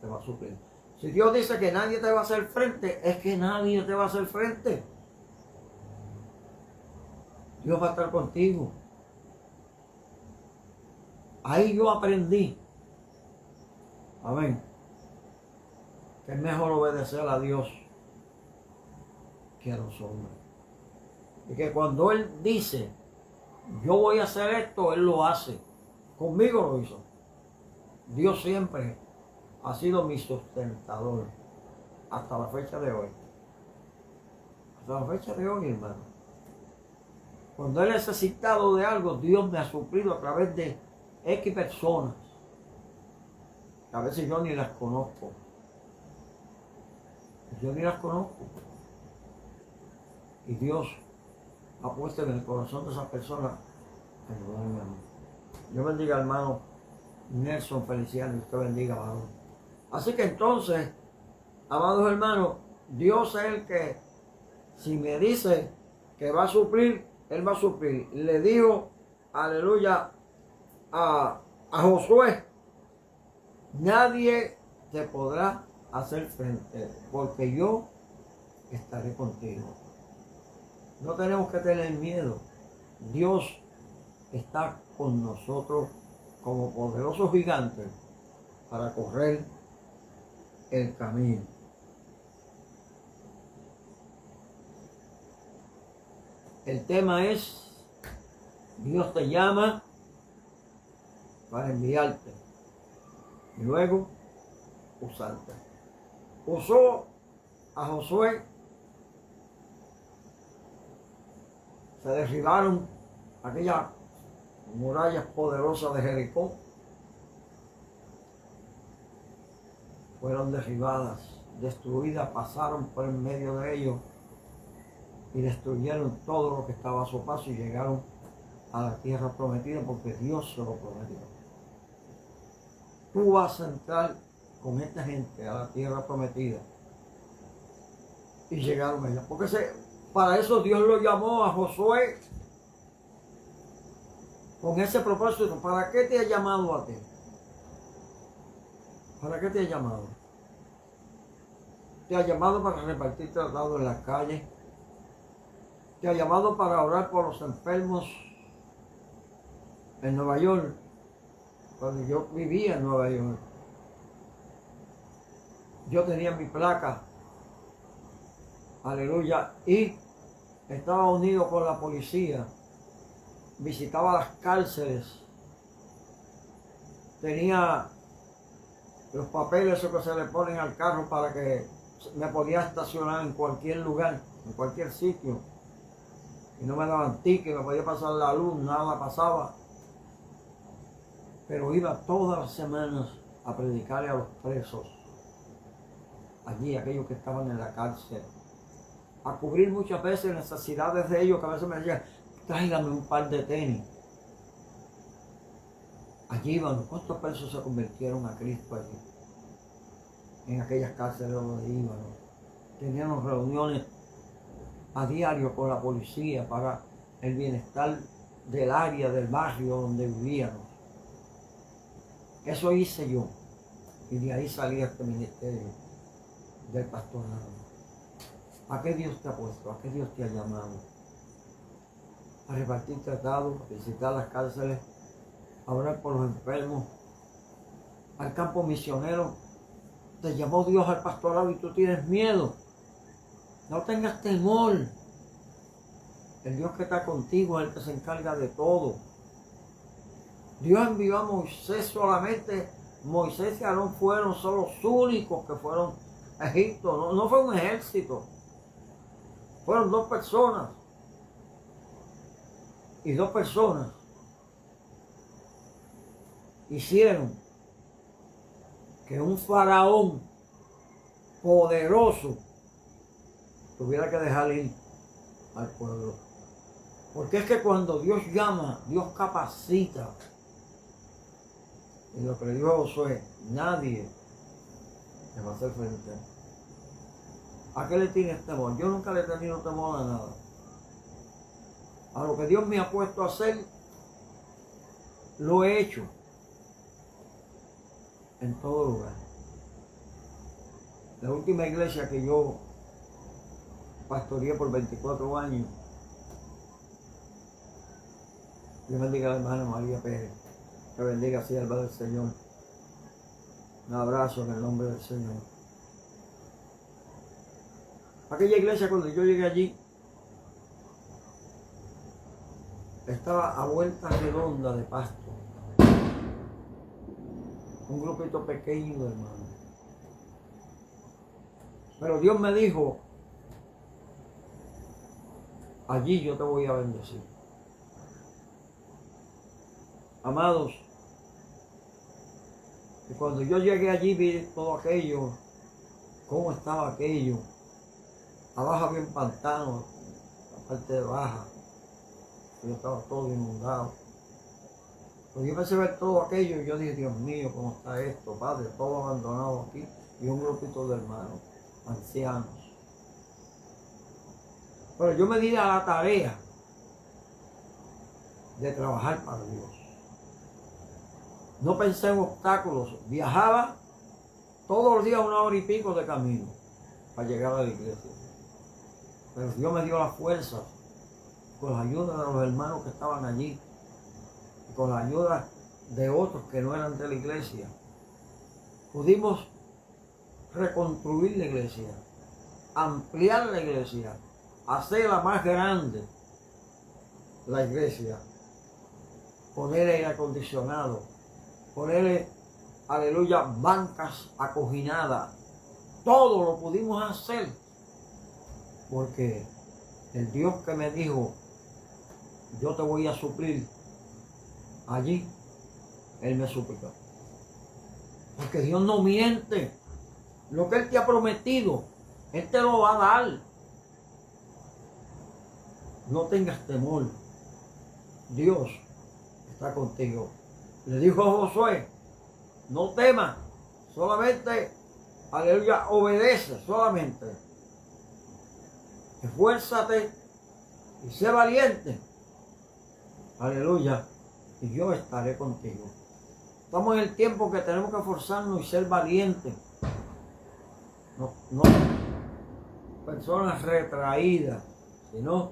te va a suplir. Si Dios dice que nadie te va a hacer frente, es que nadie te va a hacer frente. Dios va a estar contigo. Ahí yo aprendí, amén, que es mejor obedecer a Dios que a los hombres. Y que cuando Él dice, yo voy a hacer esto, Él lo hace. Conmigo lo hizo. Dios siempre ha sido mi sustentador hasta la fecha de hoy. Hasta la fecha de hoy, hermano. Cuando he necesitado de algo, Dios me ha suplido a través de X personas. A veces yo ni las conozco. Yo ni las conozco. Y Dios ha puesto en el corazón de esas personas ayudarme a mí. Yo bendiga, hermano Nelson Feliciano, y usted bendiga, varón. Así que entonces, amados hermanos, Dios es el que, si me dice que va a suplir, Él va a suplir. Le dijo, aleluya, a Josué, nadie te podrá hacer frente, porque yo estaré contigo. No tenemos que tener miedo. Dios está con nosotros como poderoso gigante para correr el camino. El tema es, Dios te llama para enviarte y luego usarte. Usó a Josué, se derribaron aquellas murallas poderosas de Jericó, fueron derribadas, destruidas, pasaron por en medio de ellos y destruyeron todo lo que estaba a su paso y llegaron a la tierra prometida porque Dios se lo prometió. Tú vas a entrar con esta gente a la tierra prometida. Y llegaron allá. Porque para eso Dios lo llamó a Josué con ese propósito. ¿Para qué te ha llamado a ti? ¿Para qué te ha llamado? Te ha llamado para repartir tratados en las calles. Te ha llamado para orar por los enfermos en Nueva York. Cuando yo vivía en Nueva York, yo tenía mi placa, aleluya, y estaba unido con la policía, visitaba las cárceles, tenía los papeles esos que se le ponen al carro para que me podía estacionar en cualquier lugar, en cualquier sitio, y no me daban ticket, me podía pasar la luz, nada pasaba. Pero iba todas las semanas a predicarle a los presos, allí, aquellos que estaban en la cárcel, a cubrir muchas veces necesidades de ellos, que a veces me decían, tráigame un par de tenis. Allí iban, ¿cuántos presos se convirtieron a Cristo allí? En aquellas cárceles donde iban. Teníamos reuniones a diario con la policía para el bienestar del área, del barrio donde vivíamos. Eso hice yo, y de ahí salí este ministerio del pastorado. ¿A qué Dios te ha puesto? ¿A qué Dios te ha llamado? A repartir tratados, a visitar las cárceles, a orar por los enfermos, al campo misionero. Te llamó Dios al pastorado y tú tienes miedo. No tengas temor. El Dios que está contigo es el que se encarga de todo. Dios envió a Moisés solamente. Moisés y Aarón son los únicos que fueron a Egipto. No fue un ejército. Fueron 2 personas. Y 2 personas hicieron que un faraón poderoso tuviera que dejar ir al pueblo. Porque es que cuando Dios llama, Dios capacita. Y lo que le dijo a Josué, nadie le va a hacer frente. ¿A qué le tienes temor? Yo nunca le he tenido temor a nada. A lo que Dios me ha puesto a hacer, lo he hecho en todo lugar. La última iglesia que yo pastoreé por 24 años, Dios bendiga a la hermana María Pérez, que bendiga así al del Señor. Un abrazo en el nombre del Señor. Aquella iglesia, cuando yo llegué allí, estaba a vuelta redonda de pasto. Un grupito pequeño de hermanos. Pero Dios me dijo, allí yo te voy a bendecir. Amados, y cuando yo llegué allí vi todo aquello, cómo estaba aquello. Abajo había un pantano, la parte de baja, yo estaba todo inundado. Pues yo empecé a ver todo aquello y yo dije, Dios mío, ¿cómo está esto, Padre? Todo abandonado aquí y un grupito de hermanos, ancianos. Pero yo me di a la tarea de trabajar para Dios. No pensé en obstáculos. Viajaba todos los días 1 hora y pico de camino para llegar a la iglesia. Pero Dios me dio la fuerza con la ayuda de los hermanos que estaban allí y con la ayuda de otros que no eran de la iglesia. Pudimos reconstruir la iglesia, ampliar la iglesia, hacerla más grande, la iglesia, poner aire acondicionado, ponerle, aleluya, bancas acoginadas. Todo lo pudimos hacer porque el Dios que me dijo, yo te voy a suplir, allí, Él me suplió. Porque Dios no miente. Lo que Él te ha prometido, Él te lo va a dar. No tengas temor. Dios está contigo. Le dijo a Josué, no temas, solamente, aleluya, obedece, solamente. Esfuérzate y sé valiente. Aleluya. Y yo estaré contigo. Estamos en el tiempo que tenemos que esforzarnos y ser valientes. No personas retraídas, sino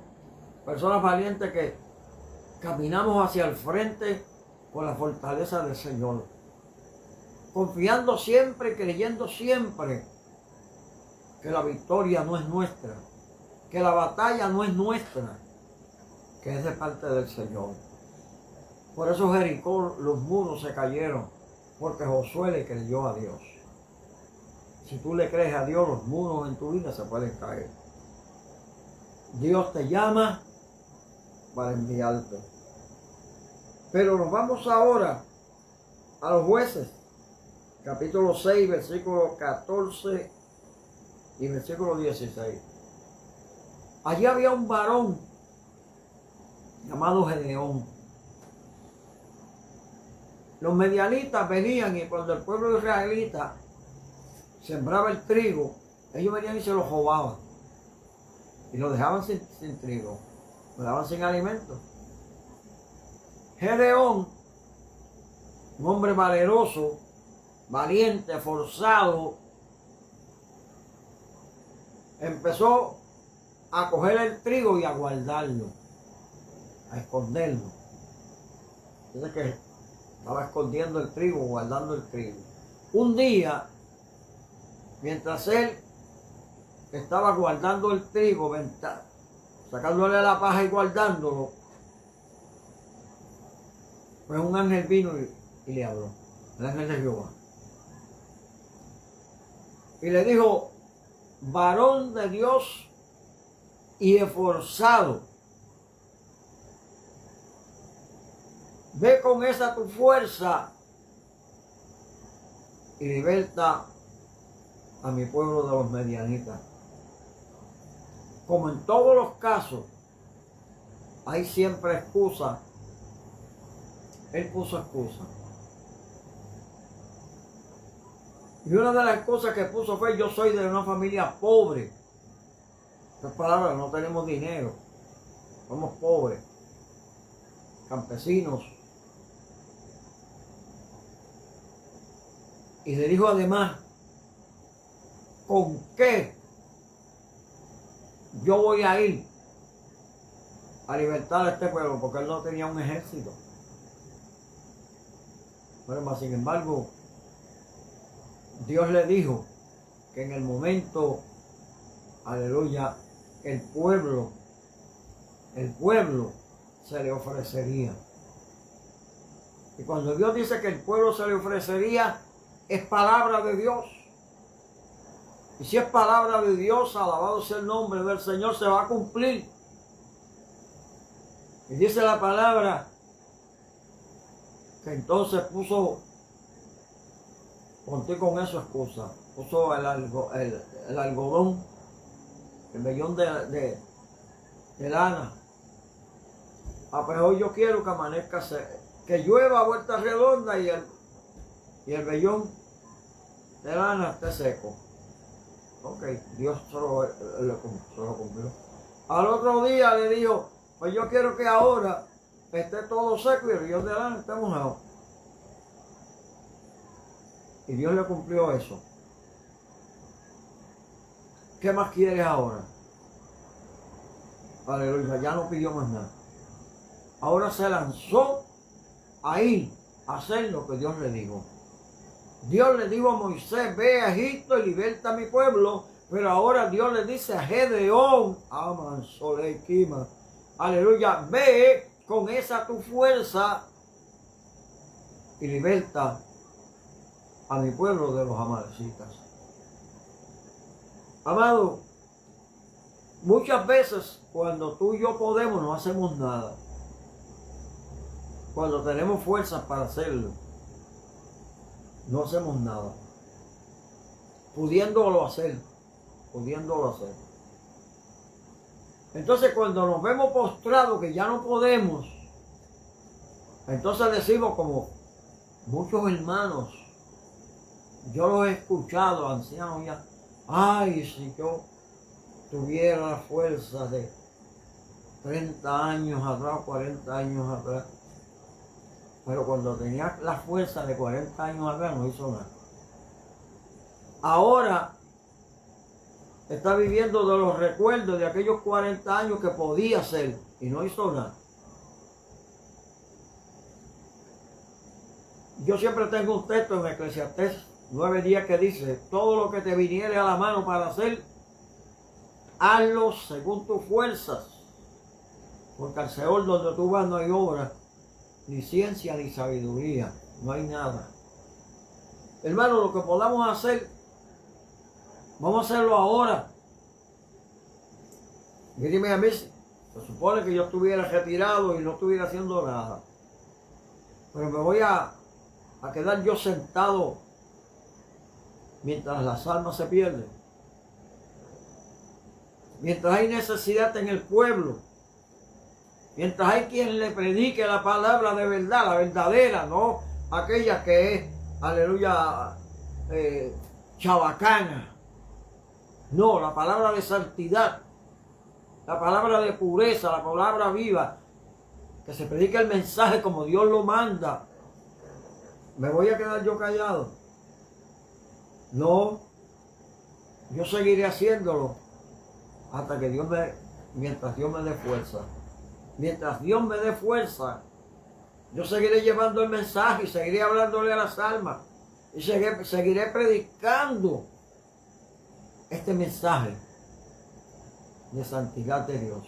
personas valientes que caminamos hacia el frente con la fortaleza del Señor. Confiando siempre, creyendo siempre que la victoria no es nuestra, que la batalla no es nuestra, que es de parte del Señor. Por eso Jericó, los muros se cayeron, porque Josué le creyó a Dios. Si tú le crees a Dios, los muros en tu vida se pueden caer. Dios te llama para enviarte. Pero nos vamos ahora a los Jueces, capítulo 6, versículo 14 y versículo 16. Allí había un varón llamado Gedeón. Los medianitas venían y cuando el pueblo israelita sembraba el trigo, ellos venían y se lo robaban. Y lo dejaban sin trigo, lo dejaban sin alimento. Gedeón, un hombre valeroso, valiente, forzado, empezó a coger el trigo y a guardarlo, a esconderlo. Dice que estaba escondiendo el trigo, guardando el trigo. Un día, mientras él estaba guardando el trigo, sacándole la paja y guardándolo, pues un ángel vino y le habló, el ángel de Jehová. Y le dijo, varón de Dios y esforzado, ve con esa tu fuerza y liberta a mi pueblo de los medianitas. Como en todos los casos, hay siempre excusa. Él puso excusa. Y una de las excusas que puso fue, yo soy de una familia pobre. Estas palabras, no tenemos dinero. Somos pobres. Campesinos. Y le dijo además, ¿con qué yo voy a ir a libertar a este pueblo? Porque él no tenía un ejército. Pero más sin embargo, Dios le dijo que en el momento, aleluya, el pueblo se le ofrecería. Y cuando Dios dice que el pueblo se le ofrecería, es palabra de Dios. Y si es palabra de Dios, alabado sea el nombre del Señor, se va a cumplir. Y dice la palabra que entonces puso, conté con eso excusa, puso el algodón, el vellón de lana. Ah, pues hoy yo quiero que amanezca que llueva a vuelta redonda y el vellón de lana esté seco. Ok, Dios se lo cumplió. Al otro día le dijo, pues yo quiero que ahora esté todo seco y el vellón de lana esté mojado. Y Dios le cumplió eso. ¿Qué más quieres ahora? Aleluya, ya no pidió más nada. Ahora se lanzó a ir a hacer lo que Dios le dijo. Dios le dijo a Moisés, ve a Egipto y liberta a mi pueblo. Pero ahora Dios le dice a Gedeón, Aman, Solei, Kima, aleluya, ve con esa tu fuerza y liberta a mi pueblo de los amalecitas. Amado, muchas veces cuando tú y yo podemos no hacemos nada. Cuando tenemos fuerzas para hacerlo, no hacemos nada. Pudiéndolo hacer. Entonces cuando nos vemos postrados que ya no podemos, entonces decimos como muchos hermanos, yo los he escuchado, ancianos ya, ay, si yo tuviera la fuerza de 30 años atrás, 40 años atrás, pero cuando tenía la fuerza de 40 años atrás no hizo nada. Ahora está viviendo de los recuerdos de aquellos 40 años que podía hacer y no hizo nada. Yo siempre tengo un texto en Eclesiastés 9:10 que dice, todo lo que te viniere a la mano para hacer, hazlo según tus fuerzas, porque al Seol donde tú vas no hay obra, ni ciencia, ni sabiduría, no hay nada. Hermano, lo que podamos hacer, vamos a hacerlo ahora. Míreme a mí, se supone que yo estuviera retirado y no estuviera haciendo nada. Pero me voy a quedar yo sentado mientras las almas se pierden. Mientras hay necesidad en el pueblo. Mientras hay quien le predique la palabra de verdad, la verdadera, no aquella que es, aleluya, chabacana. No, la palabra de santidad, la palabra de pureza, la palabra viva, que se predique el mensaje como Dios lo manda. ¿Me voy a quedar yo callado? No, yo seguiré haciéndolo hasta que mientras Dios me dé fuerza. Mientras Dios me dé fuerza, yo seguiré llevando el mensaje y seguiré hablándole a las almas y seguiré predicando este mensaje de santidad de Dios.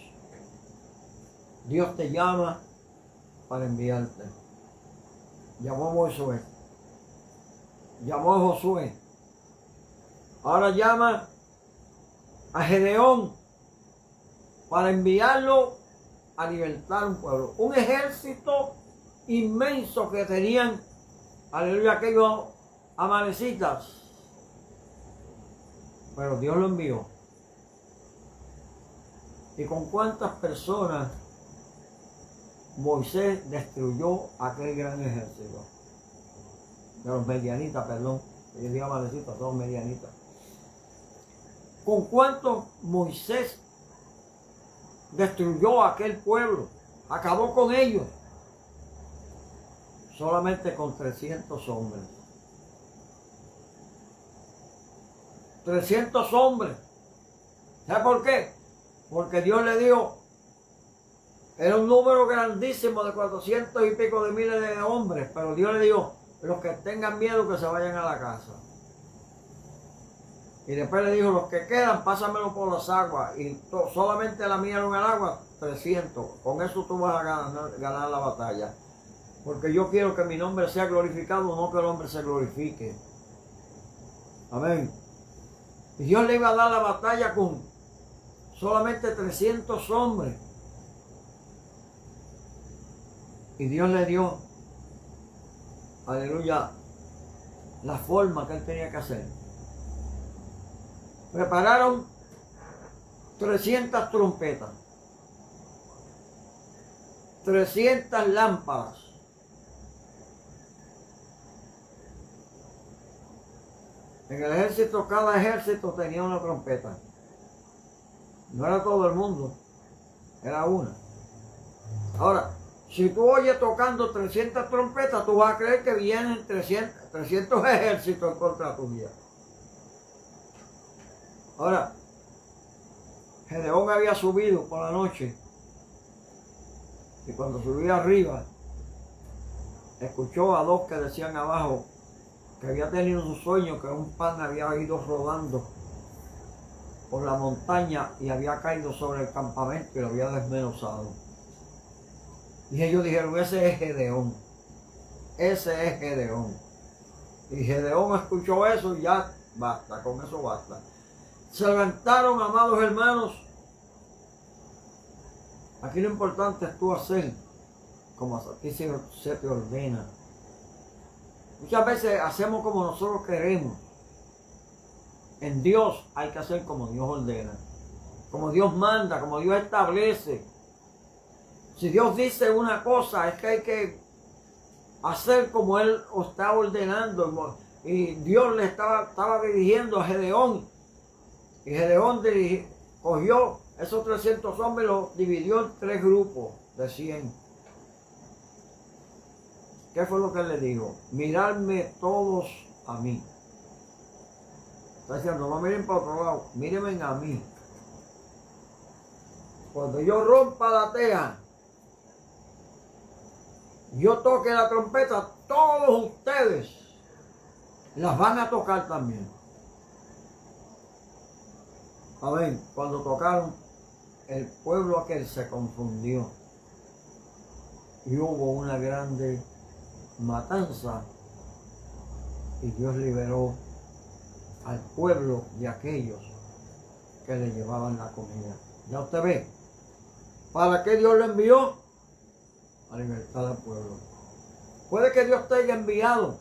Dios te llama para enviarte. Llamó a Moisés, llamó a Josué, ahora llama a Gedeón para enviarlo a libertar un pueblo, un ejército inmenso que tenían, aleluya, aquellos amalecitas. Pero Dios lo envió. ¿Y con cuántas personas Moisés destruyó aquel gran ejército? De los medianitas, perdón. Yo digo amalecitas, son medianitas. ¿Con cuántos Moisés destruyó aquel pueblo? Acabó con ellos. Solamente con 300 hombres. 300 hombres. ¿Sabe por qué? Porque Dios le dio, era un número grandísimo de 400 y pico de miles de hombres, pero Dios le dijo, los que tengan miedo que se vayan a la casa. Y después le dijo, los que quedan, pásamelo por las aguas. Y solamente la miraron al agua, 300. Con eso tú vas a ganar la batalla. Porque yo quiero que mi nombre sea glorificado, no que el hombre se glorifique. Amén. Y Dios le iba a dar la batalla con solamente 300 hombres. Y Dios le dio, aleluya, la forma que él tenía que hacer. Prepararon 300 trompetas, 300 lámparas, En el ejército, cada ejército tenía una trompeta. No era todo el mundo, era una. Ahora, si tú oyes tocando 300 trompetas, tú vas a creer que vienen 300 ejércitos en contra tuya. Ahora, Gedeón había subido por la noche y cuando subía arriba, escuchó a dos que decían abajo que había tenido un sueño que un pan había ido rodando por la montaña y había caído sobre el campamento y lo había desmenuzado. Y ellos dijeron, ese es Gedeón, ese es Gedeón. Y Gedeón escuchó eso y ya basta, con eso basta. Se levantaron, amados hermanos. Aquí lo importante es tú hacer como aquí se te ordena. Muchas veces hacemos como nosotros queremos. En Dios hay que hacer como Dios ordena, como Dios manda, como Dios establece. Si Dios dice una cosa, es que hay que hacer como Él está ordenando. Y Dios le estaba dirigiendo a Gedeón. Y Gedeón cogió esos 300 hombres y los dividió en 3 grupos de 100. ¿Qué fue lo que él le dijo? Miradme todos a mí. Está diciendo, no miren para otro lado, mírenme a mí. Cuando yo rompa la teja, yo toque la trompeta, todos ustedes las van a tocar también. A ver, cuando tocaron, el pueblo aquel se confundió y hubo una grande matanza y Dios liberó al pueblo de aquellos que le llevaban la comida. Ya usted ve, ¿para qué Dios lo envió? A libertar al pueblo. Puede que Dios te haya enviado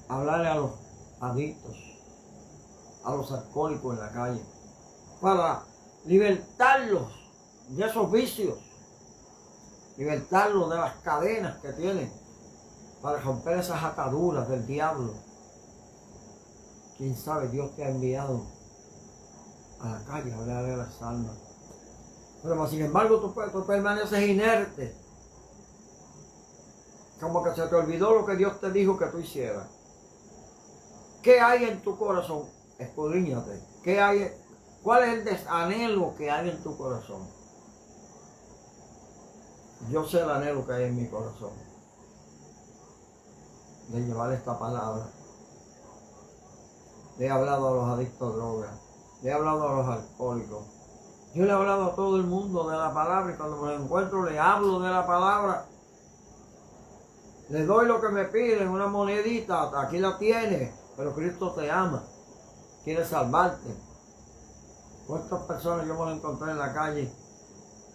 a hablarle a los adictos, a los alcohólicos en la calle, para libertarlos de esos vicios, libertarlos de las cadenas que tienen, para romper esas ataduras del diablo. Quién sabe, Dios te ha enviado a la calle a hablarle a las almas. Pero sin embargo tú permaneces inerte, como que se te olvidó lo que Dios te dijo que tú hicieras. ¿Qué hay en tu corazón? Escudriñate. ¿Qué hay? ¿Cuál es el desanhelo que hay en tu corazón? Yo sé el anhelo que hay en mi corazón de llevar esta palabra. Le he hablado a los adictos a drogas, le he hablado a los alcohólicos. Yo le he hablado a todo el mundo de la palabra y cuando me encuentro le hablo de la palabra. Le doy lo que me piden, una monedita, aquí la tienes, pero Cristo te ama, quiere salvarte. ¿Cuántas personas yo me encontré en la calle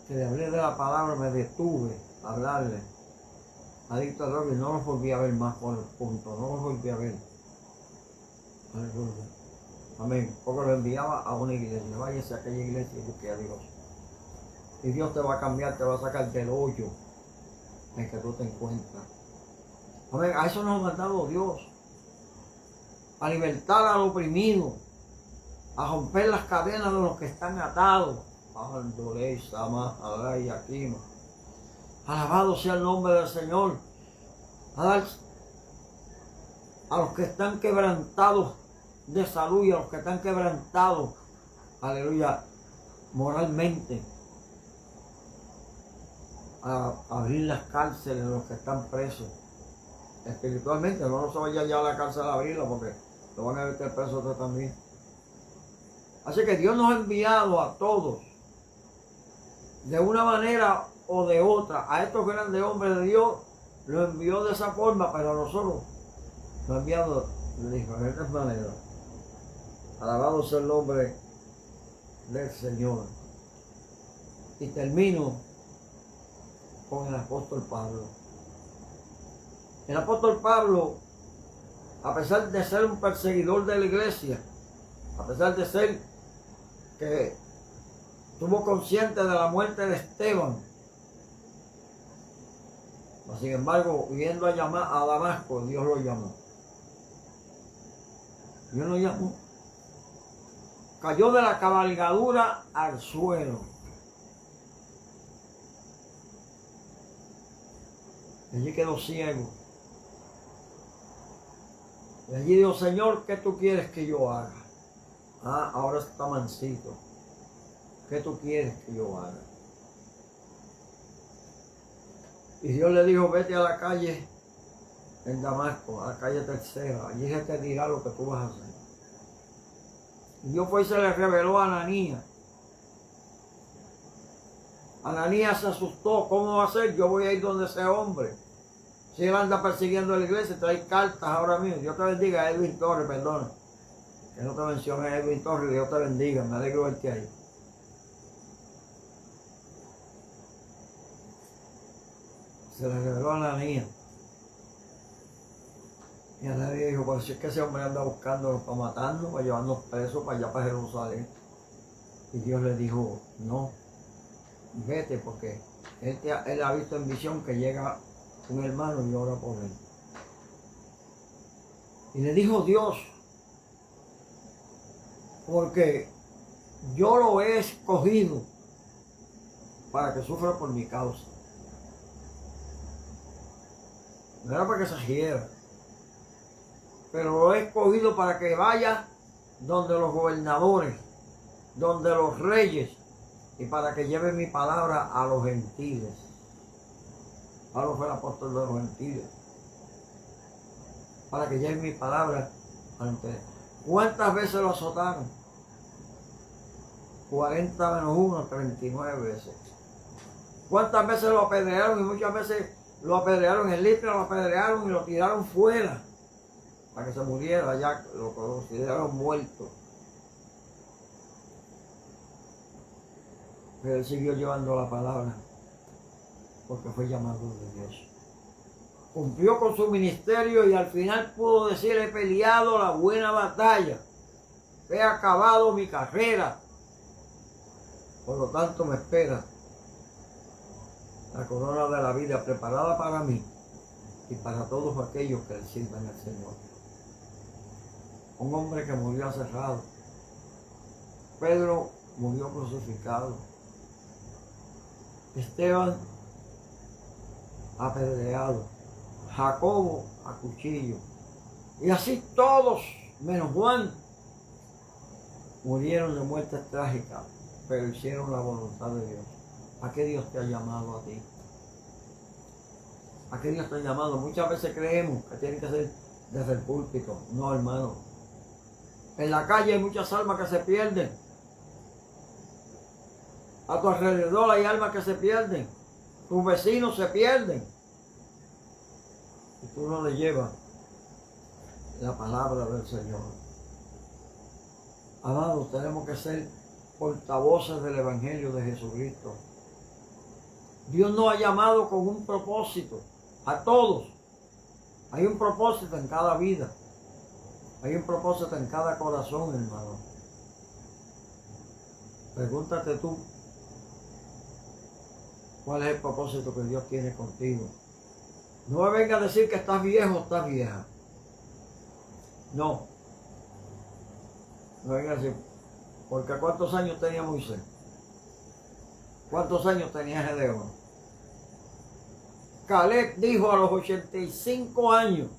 que le hablé de la palabra, me detuve a hablarle? Adicto a drogas y no los volví a ver más por el punto, no los volví a ver. Aleluya. Amén. Porque lo enviaba a una iglesia. Váyase a aquella iglesia y busque a Dios. Y Dios te va a cambiar, te va a sacar del hoyo en que tú te encuentras. Amén. A eso nos ha mandado Dios. A libertar al oprimido. A romper las cadenas de los que están atados. Alabado sea el nombre del Señor. A dar a los que están quebrantados de salud y a los que están quebrantados, aleluya, moralmente, a abrir las cárceles de los que están presos espiritualmente. No se vaya ya a la cárcel a abrirla porque lo van a meter preso usted también. Así que Dios nos ha enviado a todos de una manera o de otra. A estos grandes hombres de Dios los envió de esa forma, pero a nosotros nos ha enviado de diferentes maneras. Alabado sea el nombre del Señor. Y termino con el apóstol Pablo. El apóstol Pablo, a pesar de ser un perseguidor de la iglesia, a pesar de ser que estuvo consciente de la muerte de Esteban, sin embargo, yendo a Damasco, Dios lo llamó. Yo no llamo. Cayó de la cabalgadura al suelo. Y allí quedó ciego. Y allí dijo, Señor, ¿qué tú quieres que yo haga? Ah, ahora está mansito. ¿Qué tú quieres que yo haga? Y Dios le dijo, vete a la calle en Damasco, a la calle tercera. Allí se te dirá lo que tú vas a hacer. Y Dios fue y se le reveló a Ananías. Ananías se asustó. ¿Cómo va a ser? Yo voy a ir donde ese hombre. Si él anda persiguiendo a la iglesia, trae cartas ahora mismo. Dios te bendiga, Edwin Torres, perdona. Que no te mencione Edwin Torres, Dios te bendiga. Me alegro de verte ahí. Se le reveló a Ananías. Y Ananías dijo, pues si es que ese hombre anda buscándonos para matarnos, para llevarnos presos para allá, para Jerusalén. Y Dios le dijo, no, vete, porque él ha visto en visión que llega un hermano y ora por él. Y le dijo Dios, porque yo lo he escogido para que sufra por mi causa. No era para que se hiera, pero lo he escogido para que vaya donde los gobernadores, donde los reyes, y para que lleve mi palabra a los gentiles. Pablo fue el apóstol de los gentiles. Para que lleve mi palabra a los gentiles. ¿Cuántas veces lo azotaron? 40 menos 1, 39 veces. ¿Cuántas veces lo apedrearon? Y muchas veces lo apedrearon en Listra, lo apedrearon y lo tiraron fuera para que se muriera, ya lo consideraron muerto. Pero él siguió llevando la palabra porque fue llamado de Dios. Cumplió con su ministerio y al final pudo decir, he peleado la buena batalla, he acabado mi carrera, por lo tanto me espera la corona de la vida preparada para mí y para todos aquellos que le sirvan al Señor. Un hombre que murió aserrado. Pedro murió crucificado. Esteban apedreado. Jacobo a cuchillo. Y así todos, menos Juan, murieron de muerte trágica, pero hicieron la voluntad de Dios. ¿A qué Dios te ha llamado a ti? ¿A qué Dios te ha llamado? Muchas veces creemos que tiene que ser desde el púlpito. No, hermano. En la calle hay muchas almas que se pierden. A tu alrededor hay almas que se pierden. Tus vecinos se pierden. Y tú no le llevas la palabra del Señor. Amados, tenemos que ser portavoces del Evangelio de Jesucristo. Dios nos ha llamado con un propósito. A todos. Hay un propósito en cada vida. Hay un propósito en cada corazón, hermano. Pregúntate tú, ¿cuál es el propósito que Dios tiene contigo? No me venga a decir que estás viejo o estás vieja. No. No me venga a decir, porque ¿cuántos años tenía Moisés? ¿Cuántos años tenía Gedeón? Caleb dijo a los 85 años,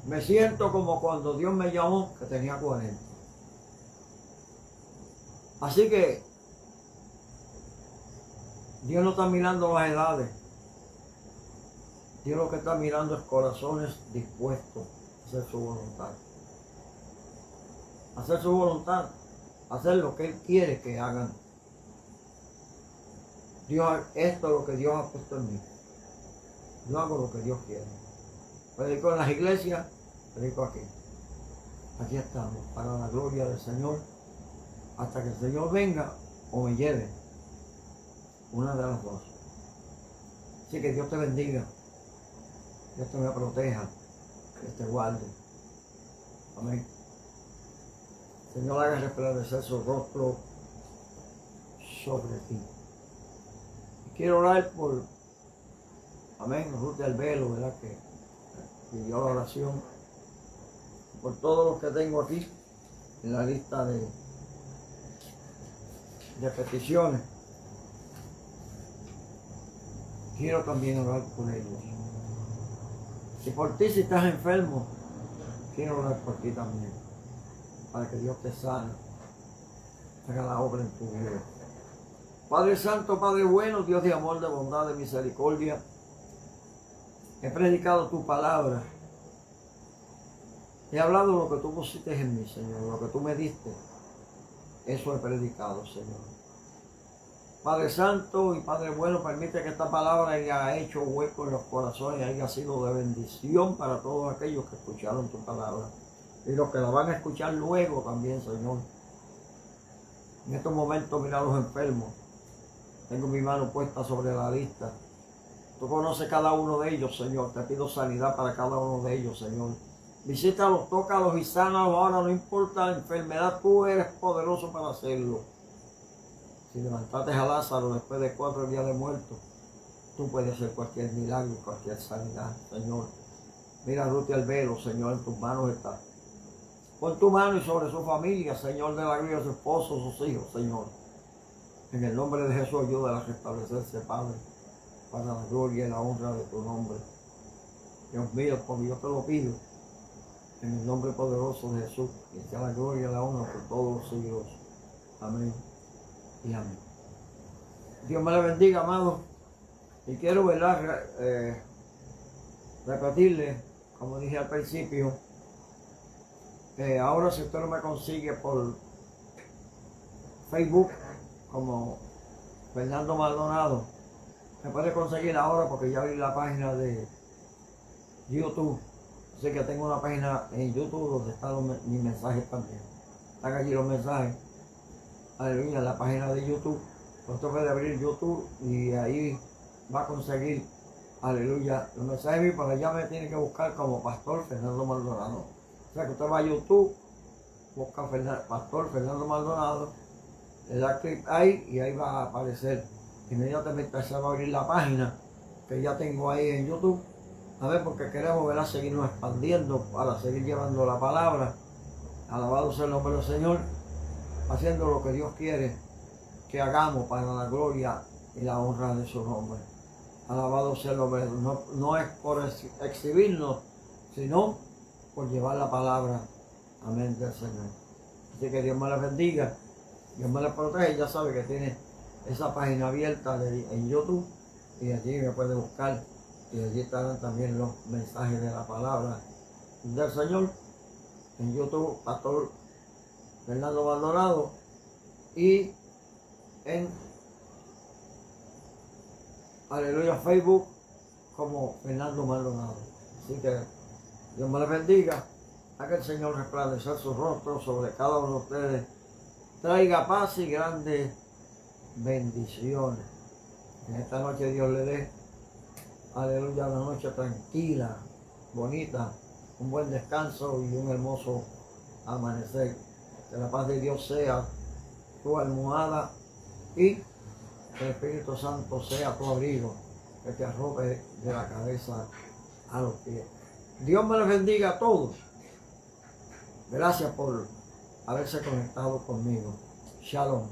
me siento como cuando Dios me llamó, que tenía 40. Así que Dios no está mirando las edades. Dios lo que está mirando es corazones dispuestos a hacer su voluntad. Hacer su voluntad. Hacer lo que Él quiere que hagan. Dios, esto es lo que Dios ha puesto en mí. Yo hago lo que Dios quiere. Predico en las iglesias, predico aquí. Aquí estamos, para la gloria del Señor, hasta que el Señor venga o me lleve. Una de las dos. Así que Dios te bendiga. Dios te proteja. Dios te guarde. Amén. El Señor haga resplandecer su rostro sobre ti. Quiero orar por, amén, Ruth del Velo, ¿verdad? Que pidió la oración. por todos los que tengo aquí en la lista de peticiones. Quiero también orar por ellos. Y por ti, si estás enfermo, quiero orar por ti también, para que Dios te sane, haga la obra en tu vida. Padre Santo, Padre bueno, Dios de amor, de bondad, de misericordia, he predicado tu palabra. He hablado lo que tú pusiste en mí, Señor, lo que tú me diste. Eso he predicado, Señor. Padre Santo y Padre bueno, permite que esta palabra haya hecho hueco en los corazones y haya sido de bendición para todos aquellos que escucharon tu palabra. Y los que la van a escuchar luego también, Señor. En estos momentos, mira a los enfermos. Tengo mi mano puesta sobre la lista. Tú conoces cada uno de ellos, Señor. Te pido sanidad para cada uno de ellos, Señor. Visítalos, tócalos y sánalos ahora, no importa la enfermedad, tú eres poderoso para hacerlo. Si levantaste a Lázaro después de 4 días de muerto, tú puedes hacer cualquier milagro, cualquier sanidad, Señor. Mira a Ruth y Albero, Señor, en tus manos está. Pon tu mano y sobre su familia, Señor, de la gloria, su esposo, sus hijos, Señor. En el nombre de Jesús, ayúdala a restablecerse, Padre, para la gloria y la honra de tu nombre. Dios mío, como yo te lo pido, en el nombre poderoso de Jesús, que sea la gloria y la honra por todos los siglos. Amén y amén. Dios me le bendiga, amado. Y quiero, ¿verdad? Repetirle, como dije al principio, ahora si usted no me consigue por Facebook como Fernando Maldonado, me puede conseguir ahora porque ya abrí la página de YouTube. Así que tengo una página en YouTube donde están mis mensajes también. Están allí los mensajes. Aleluya, en la página de YouTube. Usted puede abrir YouTube y ahí va a conseguir, aleluya, los mensajes míos, porque ya me tiene que buscar como Pastor Fernando Maldonado. O sea que usted va a YouTube, busca Pastor Fernando Maldonado, le da clic ahí y ahí va a aparecer. Inmediatamente se va a abrir la página que ya tengo ahí en YouTube. A ver, porque queremos, ¿verdad?, seguirnos expandiendo para seguir llevando la palabra. Alabado sea el nombre del Señor, haciendo lo que Dios quiere que hagamos para la gloria y la honra de su nombre. Alabado sea el nombre. No es por exhibirnos, sino por llevar la palabra. Amén del Señor. Así que Dios me la bendiga, Dios me la protege. Ya sabe que tiene esa página abierta en YouTube y allí me puede buscar. Y allí estarán también los mensajes de la palabra del Señor. En YouTube, Pastor Fernando Maldonado. Y en aleluya Facebook como Fernando Maldonado. Así que Dios me les bendiga. Haga el Señor resplandecer su rostro sobre cada uno de ustedes. Traiga paz y grandes bendiciones. En esta noche Dios le dé, aleluya, una noche tranquila, bonita, un buen descanso y un hermoso amanecer. Que la paz de Dios sea tu almohada y que el Espíritu Santo sea tu abrigo, que te arrope de la cabeza a los pies. Dios me les bendiga a todos. Gracias por haberse conectado conmigo. Shalom.